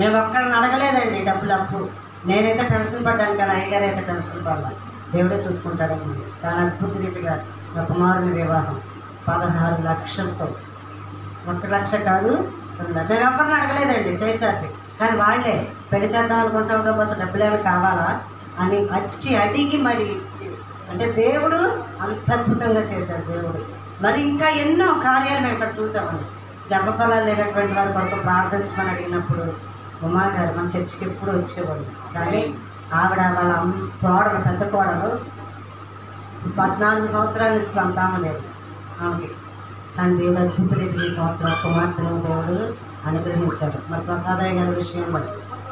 మేము ఒక్కరిని అడగలేదండి డబ్బులు అప్పు. నేనైతే టెన్షన్ పడ్డాను, కానీ అయ్యగారు అయితే టెన్షన్ పడ్డా. దేవుడే చూసుకుంటాడని. కానీ అద్భుత రీతిగా నా కుమారుని వివాహం 16 లక్షలతో, 1 లక్ష కాదు, నేను ఎవరిని అడగలేదండి చేసేసి. కానీ వాళ్ళే పెళ్లి చేద్దాం అనుకుంటాం కాకపోతే డబ్బులు ఏమి కావాలా అని వచ్చి అడిగి మరి ఇచ్చి, అంటే దేవుడు అంత అద్భుతంగా చేశాడు దేవుడు. మరి ఇంకా ఎన్నో కార్యాలు మేము ఇక్కడ చూసామండి. గర్భఫలాలు లేనటువంటి వారి కొరకు ప్రార్థించమని అడిగినప్పుడు ఉమా గారు మన చర్చికి ఎప్పుడు వచ్చేవాళ్ళు. కానీ ఆవిడ వాళ్ళ కోడలు, పెద్ద కోడలు 14 సంవత్సరాల నుంచి సంతానం లేదు ఆమెకి. కానీ దేవుడు అద్భుత రీతి సంవత్సరం కుమార్తెను దేవుడు అనుగ్రహించాడు. మరి ప్రసాదయ్య గారి విషయంలో,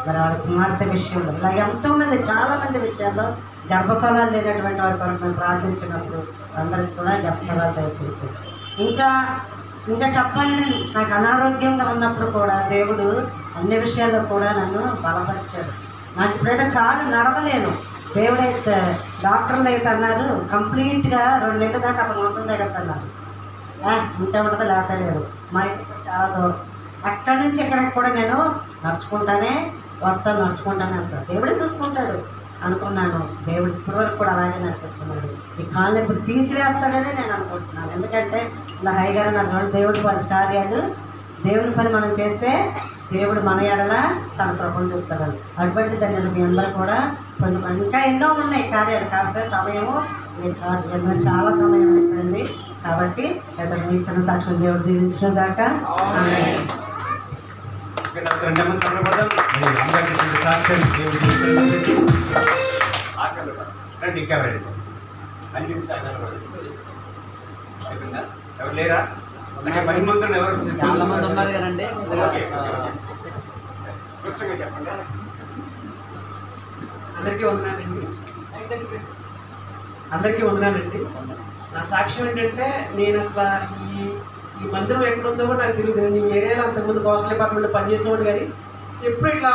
మరి ఆవిడ కుమార్తె విషయంలో, ఇలా ఎంతోమంది చాలామంది విషయాల్లో గర్భఫలాలు లేనటువంటి వారి కొరకు మేము ప్రార్థించినప్పుడు అందరికి కూడా గర్భఫలాలు దయచేసారు. ఇంకా చెప్పాలని నాకు అనారోగ్యంగా ఉన్నప్పుడు కూడా దేవుడు అన్ని విషయాల్లో కూడా నన్ను బలపరిచాడు. నాకు ఇప్పుడైతే కాలు నడవలేను. దేవుడైతే డాక్టర్లు అయితే అన్నారు కంప్లీట్గా 2 నెలల దాకా అక్కడ ఉంటుందే కదా అన్నారు. ఉంటే ఉండదు లేకపోతే లేదు. మా ఇంటికి చాలా దూరం. అక్కడి నుంచి ఇక్కడికి కూడా నేను నడుచుకుంటానే వస్తాను, నడుచుకుంటానే అంటాను. దేవుడే చూసుకుంటాడు అనుకున్నాను. దేవుడు ఇప్పటి వరకు కూడా అలాగే నడిపిస్తున్నాడు. ఈ కాళ్ళని ఇప్పుడు తీసివేస్తాడని నేను అనుకుంటున్నాను. ఎందుకంటే ఇలా హైగా అన్నాడు దేవుడి పని కార్యాలు, దేవుడి పని మనం చేస్తే దేవుడు మన ఎడల తన ప్రభుత్వం చూస్తాడు. అటువంటి దగ్గర మీ అందరూ కూడా కొంచెం ఇంకా ఎన్నో ఉన్నాయి కార్యాలు. కాకపోతే సమయము ఎన్నో చాలా సమయం అయిపోయింది. కాబట్టి ఇతను ఇచ్చిన సాక్షి దేవుడు దీవించిన దాకా ఎవరు లేరా? మహిమంతులు ఎవరు? చాలా మంది ఉన్నారు కదండి. చెప్పండి. అందరికీ వందనాలండి. నా సాక్ష్యం ఏంటంటే నేను అసలు ఈ మందిరం ఎక్కడ ఉందో కూడా నాకు తెలియదు. నేను ఈ ఏరియాలో అంతకుముందు కోస్టల్ డిపార్ట్మెంట్లో పనిచేసేవాడు, కానీ ఎప్పుడు ఇట్లా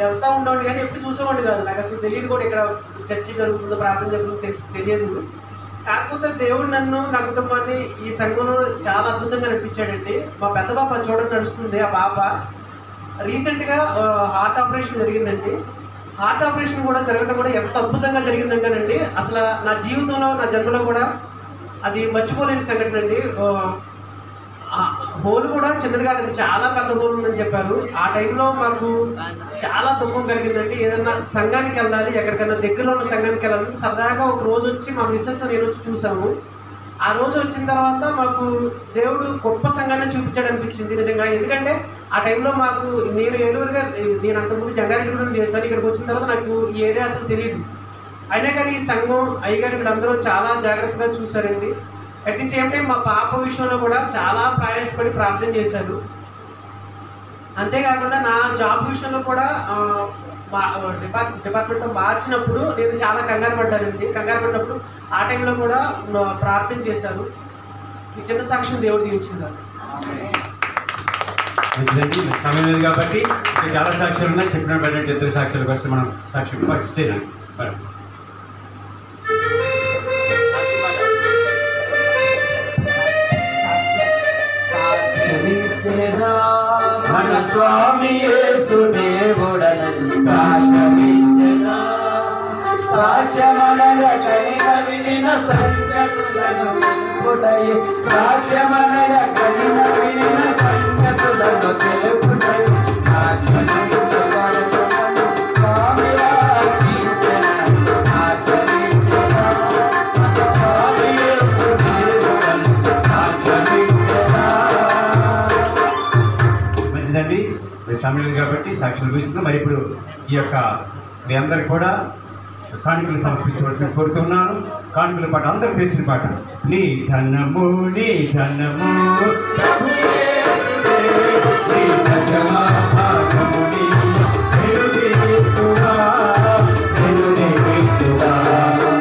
వెళ్తూ ఉండేవాడు, కానీ ఎప్పుడు చూసేవాడు కాదు. నాకు అసలు తెలియదు కూడా ఇక్కడ చర్చి జరుగుతుందో, ప్రార్థన జరుగుతుందో తెలియదు. కాకపోతే దేవుడు నన్ను, నా కుటుంబాన్ని ఈ సంఘంలో చాలా అద్భుతంగా నడిపించాడండి. మా పెద్ద పాప చూడడం నడుస్తుంది. ఆ పాప రీసెంట్గా హార్ట్ ఆపరేషన్ జరిగిందండి. హార్ట్ ఆపరేషన్ కూడా జరగడం కూడా ఎంత అద్భుతంగా జరిగిందంటేనండి, అసలు నా జీవితంలో, నా జన్మలో కూడా అది మర్చిపోలేని సంఘటన అండి. హోల్ కూడా చిన్నది కాదండి, చాలా పెద్ద హోల్ ఉందని చెప్పారు. ఆ టైంలో మాకు చాలా దుఃఖం కలిగిందండి. ఏదన్నా సంఘానికి వెళ్ళాలి, ఎక్కడికైనా దగ్గరలో ఉన్న సంఘానికి వెళ్ళాలి. సరదాగా ఒక రోజు వచ్చి మా మిస్సెస్ నేను వచ్చి చూసాము. ఆ రోజు వచ్చిన తర్వాత మాకు దేవుడు గొప్ప సంఘాన్ని చూపించాడు అనిపించింది నిజంగా. ఎందుకంటే ఆ టైంలో మాకు, నేను ఏలూరుగా, నేను అంతకుముందు జంగారెడ్డిగూడెం చేశాను. ఇక్కడికి వచ్చిన తర్వాత నాకు ఈ ఏరియా అసలు తెలియదు. అయినా కానీ ఈ సంఘం అయ్యగారు ఇక్కడ అందరూ చాలా జాగ్రత్తగా చూశారండి. అట్ ది సేమ్ టైం మా పాప విషయంలో కూడా చాలా ప్రయాసపడి ప్రార్థన చేశారు. అంతేకాకుండా నా జాబ్ విషయంలో కూడా డిపార్ట్మెంట్లో మార్చినప్పుడు నేను చాలా కంగారు పడ్డానండి. కంగారు పడినప్పుడు ఆ టైంలో కూడా ప్రార్థన చేశారు. ఈ చిన్న సాక్ష్యం దేవుడు దీవించింది. సమయం లేదు కాబట్టి చాలా సాక్ష్యాలు ఉన్నాయి. చెప్పిన బయట 2 సాక్ష్యాల కోసం మనం సాక్ష్యం పరిస్థితి. మన స్వామి యేసు దేవుడను సాక్షమించెదా, సాక్ష్యమనగా కనిన వినిన సంగతులను తెలుపుటయు, సాక్ష్యమనగా కనిన వినిన సంగతులను తెలుపుటయు, సాక్ష్యమించెదను స్వామి రాజించెదను, సాక్ష్యమించెదా, మన స్వామి యేసు దేవుడను సాక్ష్యమించెదా. మంచిదండి, సమయం కాబట్టి సాక్షులు చూస్తుంది. మరి ఇప్పుడు ఈ యొక్క మీ అందరికి కూడా కానుకలు సమర్పించవలసిన కోరుతున్నాను. కానుకల పాట అందరూ తెలిసిన పాట. నీ ధనము నీ ధనము ప్రభు యేసువే, నీ దశమ భాగము నీవెరుగేతువా, ఎరుగేతువా.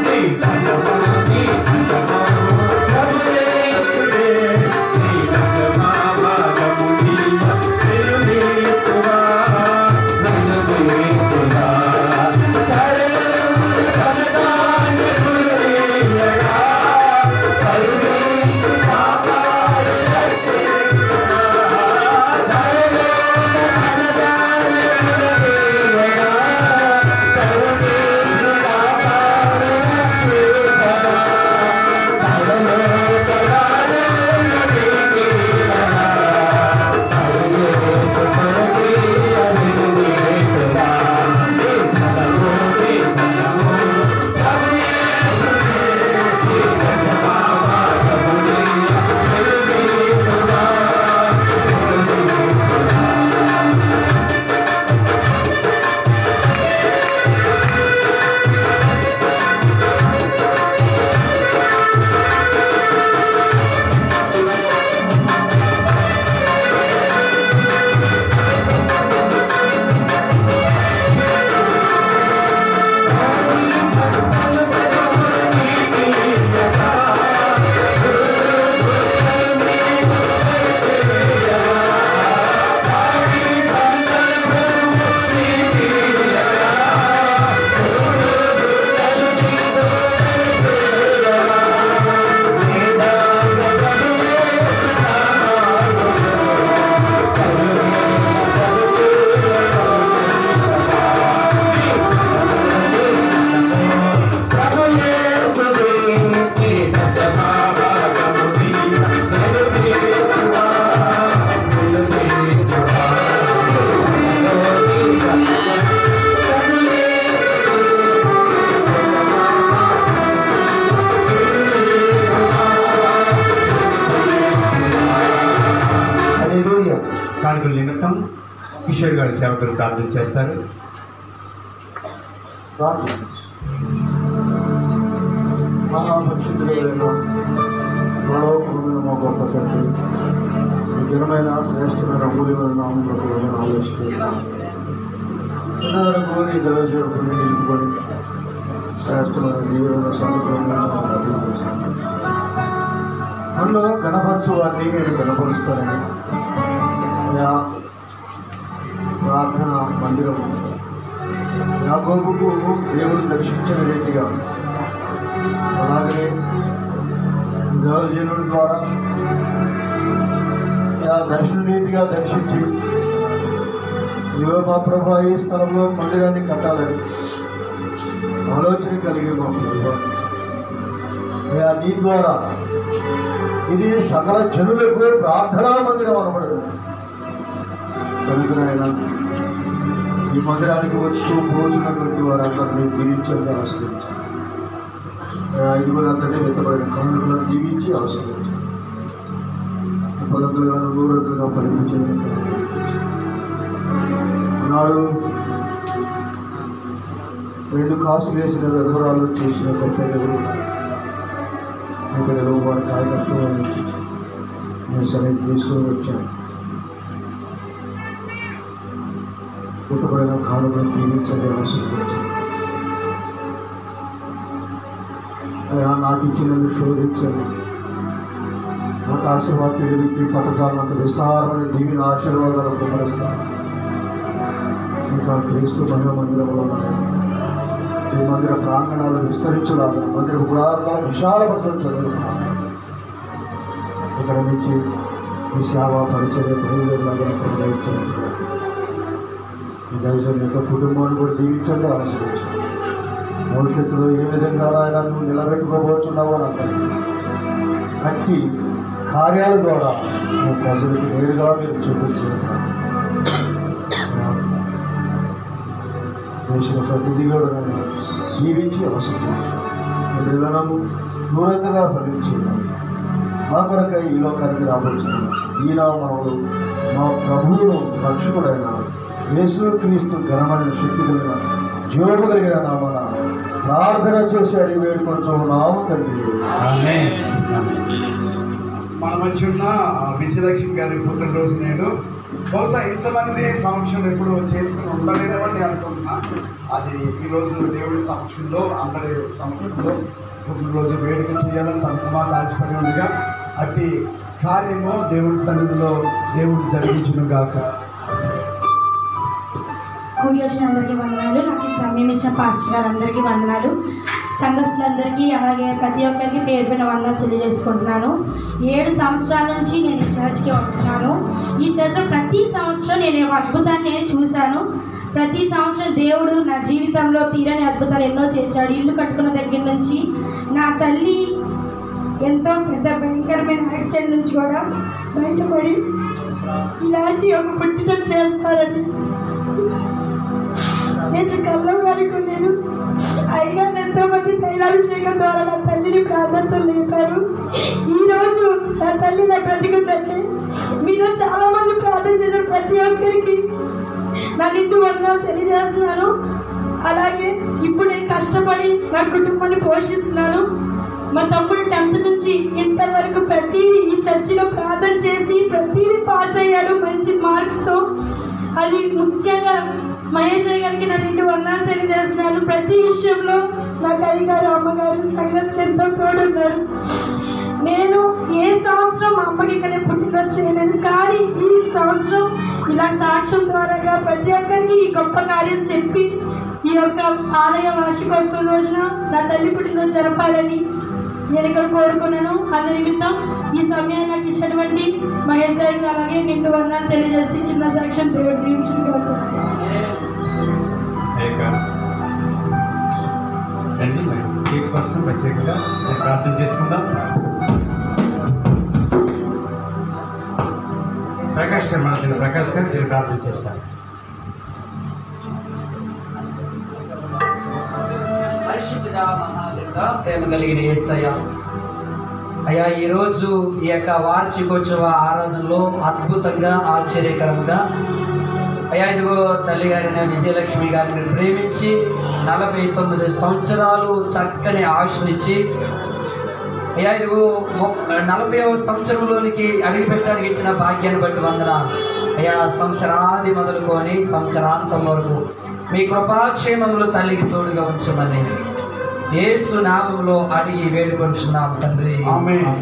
నీ ధనము నీ ధనము ప్రభు యేసువే, నీ దశమ భాగము నీవెరుగేతువా, ఎరుగేతువా. కానుకల నిమిత్తం కిషోర్ గారి సేవకులు ప్రార్థన చేస్తారు. మహాపరిశుద్ధులైన పరలోకమైన మా గొప్ప తండ్రి, ఘనమైన శ్రేష్ఠమైన అమూల్యమైన నామములకు ఆలోచిస్తున్నాను. నీ దైవజీవుని నిలుపుకొని శ్రేష్ఠమైన జీవన సంగతులను నన్ను గణపరచు వారిని నేను గణపరుస్తానని ప్రార్థన మందిరము యాకోబుకు దేవుడు దర్శించిన రీతిగా, అలాగే దేవజనుడి ద్వారా దర్శన రీతిగా దర్శించి ఇవో మా ప్రభు ఈ స్థలంలో మందిరాన్ని కట్టాలని ఆలోచన కలిగి మా ప్రభు నీ ద్వారా ఇది సకల జనులకు ప్రార్థనా మందిరం అనబడదు కనుకనైనా ఈ మందిరానికి వచ్చి పోచినటువంటి వారందరినీ దీవించండి, ఆశ్రయించండి. ఐదుగురందరినీ వెతబడిన కానుకలను దీవించి ఆశ్రయించండి. పదంతులుగా నూరంతులుగా ఫలించండి. నాడు 2 కాసులు వేసిన విధవరాలు చేసిన కర్తవ్యులు ఇక్కడ వారి కార్యకర్తలు నేను సరైన తీసుకొని వచ్చాను. పుట్టబడిన కానుకలను దీవించండి, ఆశీర్వదించండి. నాకు ఇచ్చినది శోధించండి. నాకు ఆశీర్వాదానికి పట్టజాలంత విస్తారమైన దీవిన ఆశీర్వాదాలు కుమరిస్తాను. ఇంకా క్రీస్తు మహిళ మందిరంలో ఈ మందిర ప్రాంగణాలు విస్తరించలాగా మందిర గుడారాలను విశాలపరచడం చదువుతున్నాను. ఇక్కడ నుంచి ఈ సేవా పరిచర్య బయలుదేరలాగా ప్రయత్నించాను. ఈ దైవం యొక్క కుటుంబాన్ని కూడా దీవించండి, ఆశీర్వదించండి. భవిష్యత్తులో ఏ విధంగా ఆయన నువ్వు నిలబెట్టుకోబోతున్నావో నాకు అట్టి కార్యాల ద్వారా నువ్వు ప్రజలకు నేరుగా మీరు చూపించుకుంటున్నాను. చేసిన ప్రతిదీ కూడా నన్ను జీవించి అవసరం పిల్లలను దూరంగా ఫలించి మా కొరకై ఈ లోకానికి రాబోతున్నాను. ఈ నామములు మా ప్రభువును రక్షకుడైన యేసు క్రీస్తు ఘనమైన శక్తి కలిగిన జీవము కలిగిన నామాన ప్రార్థన చేసి అడిగి వేడుకొంచున్నాము తండ్రి. ఆమేన్. మన మధ్య ఉన్న విజయలక్ష్మి గారి పుట్టినరోజు నేను బహుశా ఇంతమంది సమక్షంలో ఎప్పుడు చేసుకుని ఉండలేనని నేను అనుకుంటున్నా. అది ఈరోజు దేవుడి సమక్షంలో అందరి సమక్షంలో పుట్టినరోజు వేడుక చేయాలని తన మాట ఆశపడి ఉండగా అట్టి కార్యము దేవుడి సన్నిధిలో దేవుడు జరిగించును గాక. కూడి వచ్చిన అందరికీ వందనాలు. నాకు ఈ సమయం ఇచ్చిన పాస్టర్ గారు అందరికీ వందనాలు. సంఘస్థులందరికీ అలాగే ప్రతి ఒక్కరికి పేరు పైన వందనాలు తెలియజేసుకుంటున్నాను. 7 సంవత్సరాల నుంచి నేను ఈ చర్చ్కి వస్తున్నాను. ఈ చర్చ్లో ప్రతి సంవత్సరం నేను ఒక అద్భుతాన్ని నేను చూశాను. ప్రతి సంవత్సరం దేవుడు నా జీవితంలో తీరని అద్భుతాలు ఎన్నో చేశాడు. ఇల్లు కట్టుకున్న దగ్గర నుంచి నా తల్లి ఎంతో పెద్ద భయంకరమైన యాక్సిడెంట్ నుంచి కూడా బయటపడి ఇలాంటి ఒక పుట్టిన చేస్తారని నేను కళ్ళం వరకు నేను అయినా ఎంతో మంది తైలాభిషేకం ద్వారా నా తల్లిని ప్రార్థనతో లేపారు. ఈరోజు నా తల్లి నా బ్రతికుందంటే మీరు చాలా మంది ప్రార్థన చేశారు. ప్రతి ఒక్కరికి నా నిండు వందనాలు తెలియజేస్తున్నాను. అలాగే ఇప్పుడు నేను కష్టపడి నా కుటుంబాన్ని పోషిస్తున్నాను. మా తమ్ముడు 10th నుంచి ఇంటర్ వరకు ప్రతిదీ ఈ చర్చిలో ప్రార్థన చేసి ప్రతిదీ పాస్ అయ్యాడు మంచి మార్క్స్తో. అది ముఖ్యంగా మహేష్ గారికి నా నిండు వందనాలు తెలియజేస్తున్నాను. ప్రతి విషయంలో నాకు అయ్యగారు అమ్మగారు సంఘస్థులు ఎంతో తోడున్నారు. నేను ఏ సంవత్సరం మా అమ్మకి ఇక్కడ పుట్టినరోజు చేయలేదు, కానీ ఈ సంవత్సరం ఇలా సాక్ష్యం ద్వారాగా ప్రతి ఒక్కరికి ఈ గొప్ప కార్యం చెప్పి ఈ యొక్క ఆలయ వార్షికోత్సవం రోజున నా తల్లి పుట్టినరోజు జరపాలని నేను ఇక్కడ కోరుకున్నాను. అందు నిమిత్తం ఈ సమయాన్ని నాకు ఇచ్చినటువంటి మహేష్ గారికి అలాగే నిండు వందనాలు తెలియజేసి చిన్న సాక్ష్యం దేవుడు దీవించుకుంటూ కోసం ప్రత్యేకంగా ప్రార్థన చేసుకుందాం. ప్రకాష్ గారు మన చిన్న ప్రకాష్ గారు చిన్న ప్రార్థన చేస్తారు. పరిశుద్ధుడా మహాగణుడా ప్రేమ కలిగిన యేసయ్య, అయ్యా ఈరోజు ఈ యొక్క వార్షికోత్సవ ఆరాధనలో అద్భుతంగా ఆశ్చర్యకరంగా అయ్యా ఇదిగో తల్లి గారిని విజయలక్ష్మి గారిని ప్రేమించి 49 సంవత్సరాలు చక్కని ఆయుష్నిచ్చి అయ్యా ఇదిగో 40వ సంవత్సరంలోనికి అడుగుపెట్టడానికి ఇచ్చిన భాగ్యాన్ని బట్టి వందనాలు. అయ్యా సంవత్సరాది మొదలుకొని సంవత్సరాంతం వరకు మీ కృపాక్షేమములు తల్లికి తోడుగా ఉంచమని యేసు నామములో అడిగి వేడుకొంటున్నాం తండ్రి. ఆమేన్.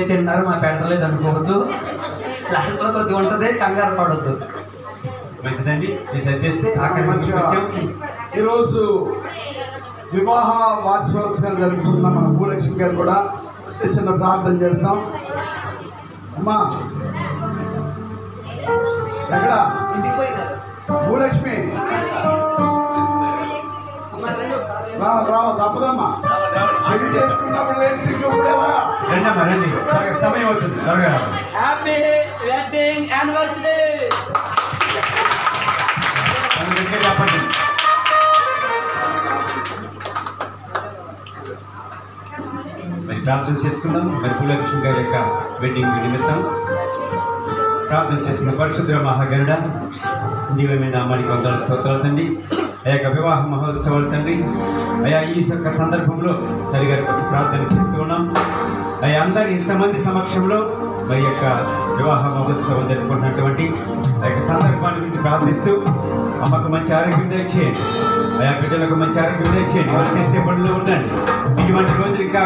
తింటారు మా పెడతలేదు అనుకోవద్దు. లాస్ట్లో కొద్దిగా ఉంటుంది, కంగారు పడవద్దు. మంచిదండి. ఈ సరిచేస్తే ఆఖరి నుంచి వచ్చాం. ఈరోజు వివాహ వార్షికోత్సవం జరుగుతున్న మన భూలక్ష్మి గారు కూడా వస్తే చిన్న ప్రార్థన చేస్తాం. అమ్మా ఎక్కడ భూలక్ష్మి రావ తప్పదమ్మా. అది చేసుకున్నప్పుడు లేని సిగ్గు రండమ్మా రండి, సమయం అవుతుంది, త్వరగా హ్యాపీ వెడ్డింగ్ యానివర్సరీ. చెప్పండి. మరి ప్రార్థన చేసుకుందాం. మరి భూలక్ష్మి గారి యొక్క వెడ్డింగ్ నిమిత్తం ప్రార్థన చేసుకున్న పరిశుద్ధ మహాగరుడ దివ్యమైన నామానికి వందల స్తోత్రాలు తండ్రి. ఆ యొక్క వివాహ మహోత్సవాలు తండ్రి, అయా ఈ యొక్క సందర్భంలో తల్లి గారి కోసం ప్రార్థన చేస్తూ ఉన్నాం. అయ్యా అందరి ఇంతమంది సమక్షంలో మరి యొక్క వివాహ మహోత్సవం జరుపుకుంటున్నటువంటి ఆ యొక్క సందర్భాన్ని గురించి ప్రార్థిస్తూ అమ్మకు మంచి ఆరోగ్యం దయచేయండి, ఆయా బిడ్డలకు మంచి ఆరోగ్యం దయచేయండి, వారు చేసే పనులు ఉండండి. ఇటువంటి రోజులు ఇంకా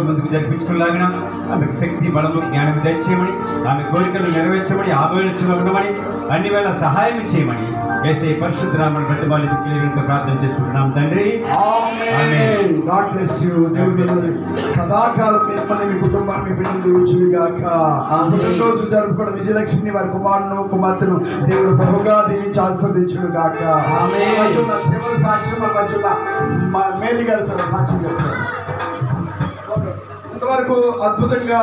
ముందుకు జరిపించుకునేలాగిన ఆమెకు శక్తి, బలము, జ్ఞానం దయచేయమని, ఆమె కోరికలు నెరవేర్చమని, ఆలోచనలో ఉండమని, అన్ని వేళ సహాయం చేయమని వేసే పరిశుద్ధ నామమున ప్రతిపాదించి ప్రార్థన చేసుకుంటున్నాం తండ్రి. ఆమేన్. God bless you. దేవుడు సదాకాలం మిమ్మల్ని, మీ కుటుంబాన్ని, మీ బిడ్డలు దీవించుగాక. రోజు జరుపుకోవడం విజయలక్ష్మిని, వారి కుమారును, కుమార్తెను దేవుడు బహుగా దీవించి ఆస్వాదించుగాక. శివుల సాక్ష్యం మధ్యలో మేలి గారు సాక్ష్యం చెప్తారు. ఇంతవరకు అద్భుతంగా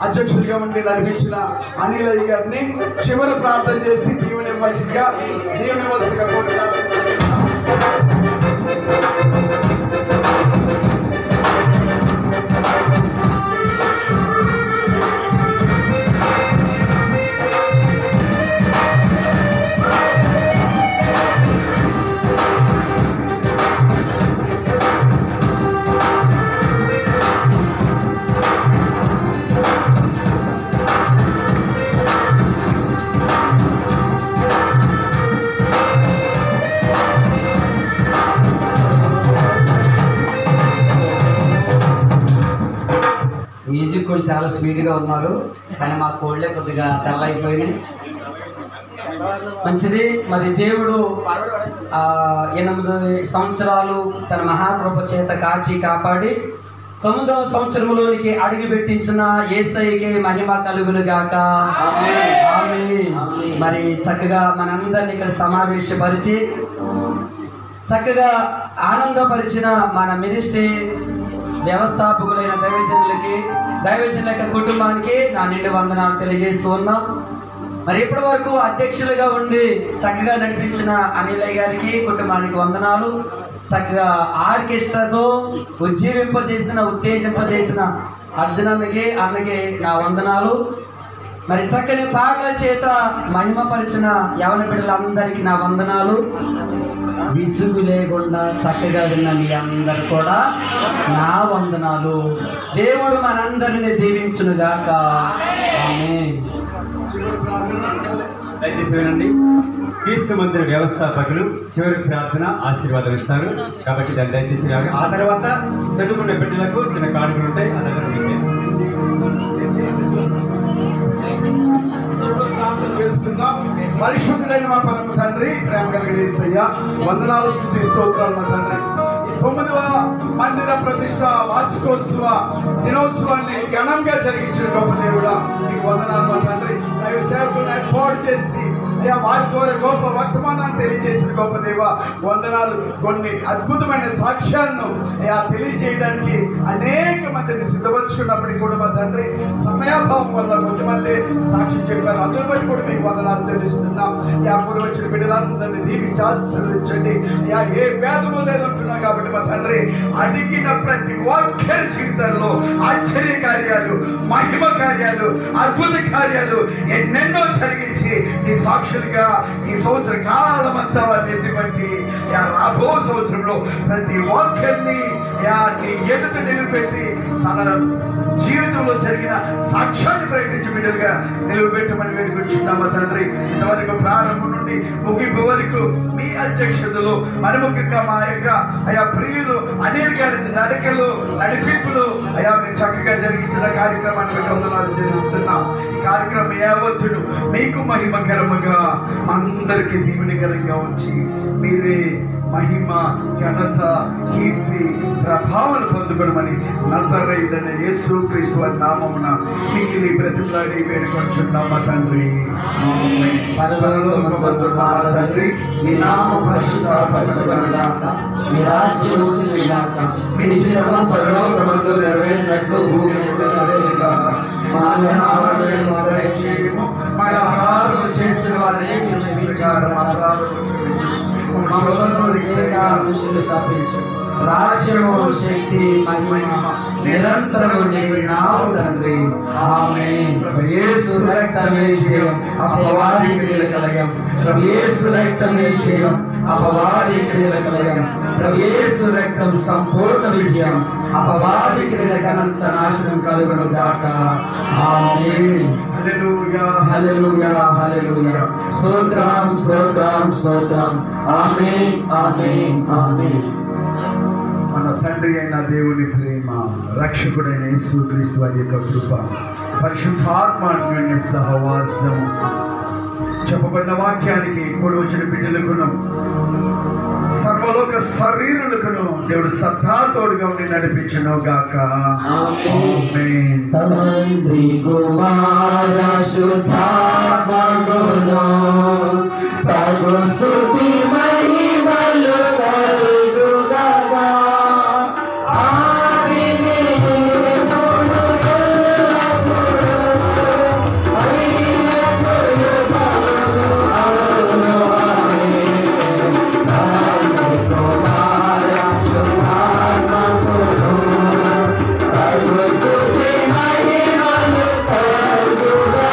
అధ్యక్షుడిగా ఉండి నడిపించిన అనిలయ్య గారిని చివరి ప్రార్థన చేసి దీవెనివ్వాల్సిందిగా కోరుతున్నాను. మ్యూజిక్ కూడా చాలా స్పీడ్గా ఉన్నారు, కానీ మా కోళ్ళే కొద్దిగా తెల్లైపోయినాయి. మంచిది. మరి దేవుడు 8 సంవత్సరాలు తన మహాకృప చేత కాచి కాపాడి 9వ సంవత్సరంలోనికి అడుగు పెట్టించిన యేసయ్యకి మహిమ కలుగును గాక. ఆమేన్. మరి చక్కగా మనందరినీ ఇక్కడ సమావేశపరిచి చక్కగా ఆనందపరిచిన మన మినిస్ట్రీ వ్యవస్థాపకులైన దైవజనుల యొక్క కుటుంబానికి నా నిండు వందనాలు తెలియజేస్తూ ఉన్నాం. మరి ఇప్పటి వరకు అధ్యక్షులుగా ఉండి చక్కగా నడిపించిన అనిలయ్య గారికి కుటుంబానికి వందనాలు. చక్కగా ఆర్కెస్ట్రాతో ఉత్తేజింపజేసిన అర్జునమ్మకి, అన్నకి నా వందనాలు. మరి చక్కని పాటల చేత మహిమపరిచిన యవన బిడ్డలందరికీ నా వందనాలు. విసుగు లేకుండా చక్కగా విన్న మీ అందరు కూడా నా వందనాలు. దేవుడు మనందరిని దీవించునుగాక. ఆమేన్. దయచేసి వినండి. క్రీస్తు మందిర వ్యవస్థాపకులు చివరి ప్రార్థన ఆశీర్వాదం ఇస్తారు కాబట్టి దాన్ని దయచేసి రాగా. ఆ తర్వాత చదువుకున్న బిడ్డలకు చిన్న కానుకలు ఉంటాయి, ఆ దగ్గర చేస్తున్నాం. పరిశుద్ధులైన మా పరమ తండ్రి, ప్రేమ కలిగిన యేసయ్య, వందనాలు, స్తుతి, స్తోత్రాలు మా తండ్రి. 9వ మందిర ప్రతిష్ట వార్షికోత్సవ దినోత్సవాన్ని ఘనంగా జరిగించిన గొప్ప దేవుడా మీకు వందనాలు మా తండ్రి. దైవ సేవకులను ఏర్పాటు చేసి అయ్యా వారి ద్వారా గొప్ప వర్తమానాన్ని తెలియజేసిన గొప్ప దేవ వందనాలు. కొన్ని అద్భుతమైన సాక్ష్యాలను అయ్యా తెలియజేయడానికి అనేక మందిని సిద్ధపరుచుకున్నప్పటికీ కూడా మా తండ్రి సమయాభావం వల్ల కొంతమంది సాక్ష్యం చెప్పారు. అందుని బట్టి కూడా మీకు వందనాలు తెలుస్తున్నాం. అప్పుడు వచ్చిన బిడ్డలందరినీ దీవించి ఆశీర్వదించండి. ఏ భేదము లేదంటున్నాం కాబట్టి మా తండ్రి అడిగిన ప్రతి ఒక్కరి జీవితంలో ఆశ్చర్య కార్యాలు, మహిమ కార్యాలు, అద్భుత కార్యాలు ఎన్నెన్నో జరిగించి ఈ సాక్షులుగా ఈ సంవత్సర కాలం అంతా వారిని బట్టి రాబో సంవత్సరంలో ప్రతి ఒక్కరిని నీ ఎదుట నిలబెట్టి తన జీవితంలో జరిగిన సాక్ష్యాన్ని ప్రకటించి బిడ్డలుగా నిలబెట్టమని వేడుకుంటున్నామా తండ్రి. ఇంతవరకు ప్రారంభం నుండి ముగింపు వరకు మీ అధ్యక్షతలో మరి ముఖ్యంగా మా యొక్క అయా ప్రియులు అనిల్ గారి నడకలు, నడిపింపులు అయా మీరు చక్కగా జరిగించిన కార్యక్రమాన్ని వందనాలు తెలుస్తున్నాం. ఈ కార్యక్రమం యావత్తును మీకు మహిమకరముగా అందరికీ దీవెనకరంగా ఉంచి మీరే మహిమ, ఘనత, కీర్తి, ప్రభావం పొందుకోవడమని నజరేయుడైన యేసుక్రీస్తు వారి నామమున మిగిలి బ్రతిమలాడి వేడుకొంచున్నామా తండ్రి. తండ్రి మీ నామం పరిశుద్ధపరచబడుగాక, మీ రాజ్యం వచ్చుగాక, మీ చిత్తం పరలోకమందు నెరవేరినట్లు భూమి మీద నెరవేరుగాక. మా అపరాధములను మాకు దయచేయము, మా అపరాధములు చేసిన వారిని క్షమించండి, మా అపరాధములను మనుషులు తప్పించు. రాజ్యము, శక్తి, మహిమ నిరంతరము నీవు తండ్రి. ఆమేన్. యేసు రక్తమే జయం, అపవాది క్రియలకు లయం. యేసు రక్తమే జయం, అపవాది క్రియలకు లయం. యేసు రక్తం సంపూర్ణ విజయం, అపవాది క్రియలకు అనంత నాశనం కలుగును గాక. ఆమేన్. హల్లెలూయా. హల్లెలూయా, హల్లెలూయా. స్తోత్రం, స్తోత్రం, స్తోత్రం. ఆమేన్, ఆమేన్, ఆమేన్. మన తండ్రి అయిన దేవుని ప్రేమ, రక్షకుడైన యేసుక్రీస్తు వారి యొక్క కృప, పరిశుద్ధాత్మ అన్యోన్య సహవాసం, చెప్పబడిన వాక్యానికి కూడి వచ్చిన బిడ్డలకును సర్వలోక శరీరులకును దేవుడు సత్తాతోడుగా ఉండి నడిపించును గాక. ఆమేన్. తండ్రి కుమార శుద్ధాత్మగును ప్రభు స్తుతి మహిమలు కలుగుగాక. ఆదిని ఎప్పుడును ఎల్లప్పుడూ అయినప్పుడు అవును. ఆమేన్. తండ్రి కుమార శుద్ధాత్మగును ప్రభు స్తుతి మహిమలు కలుగుగాక.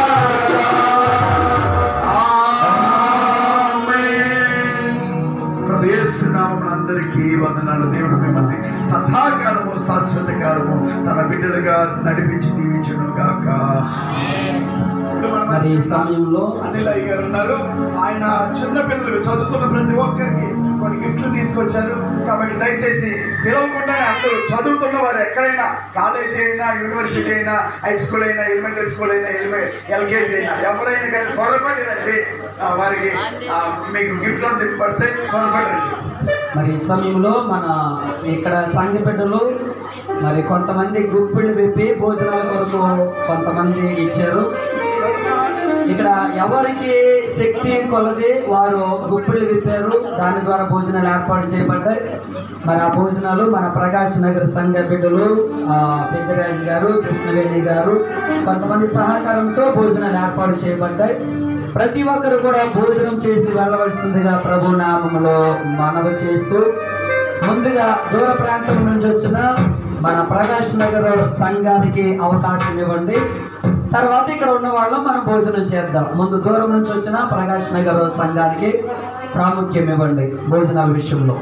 ప్రభు యేసు నామమున అందరికీ వందనాలు. దేవుడు మిమ్మల్ని సదాకాలము శాశ్వత కాలము తన బిడ్డలుగా నడిపించి దీవించును గాక. మరి ఈ సమయంలో అనిల్ అయ్య గారు ఉన్నారు. ఆయన చిన్న పిల్లలు చదువుతున్న ప్రతి ఒక్కరికి కొన్ని గిఫ్ట్లు తీసుకొచ్చారు. కాబట్టి దయచేసి పిలవకుండా అందరూ చదువుతున్న వారు ఎక్కడైనా, కాలేజీ అయినా, యూనివర్సిటీ అయినా, హై స్కూల్ అయినా, ఎలిమెంటరీ స్కూల్ అయినా, ఎల్కేజీ అయినా, ఎవరైనా కానీ త్వరపడి రండి. వారికి మీకు గిఫ్ట్లు అంతా పడతాయి, త్వరపడి రండి. మరి ఈ సమయంలో మన ఇక్కడ సంఘ బిడ్డలు మరి కొంతమంది గుప్పిళ్ళు విప్పి భోజనాల కొరకు కొంతమంది ఇచ్చారు. ఇక్కడ ఎవరికి శక్తి కొలది వారు గుప్పిళ్ళు విప్పారు. దాని ద్వారా భోజనాలు ఏర్పాటు చేయబడ్డాయి. మరి ఆ భోజనాలు మన ప్రకాశ్ నగర్ సంఘ బిడ్డలు పెద్దరాజు గారు, కృష్ణవేణి గారు కొంతమంది సహకారంతో భోజనాలు ఏర్పాటు చేయబడ్డాయి. ప్రతి ఒక్కరు కూడా భోజనం చేసి వెళ్ళవలసిందిగా ప్రభు నామములో మనవి చేస్తూ, ముందుగా దూర ప్రాంతం నుంచి వచ్చిన మన ప్రకాశ్ నగర్ సంఘానికి అవకాశం ఇవ్వండి. తర్వాత ఇక్కడ ఉన్న వాళ్ళు మనం భోజనం చేద్దాం. ముందు దూరం నుంచి వచ్చిన ప్రకాశ్ నగర్ సంఘానికి ప్రాముఖ్యం ఇవ్వండి భోజనాల విషయంలో.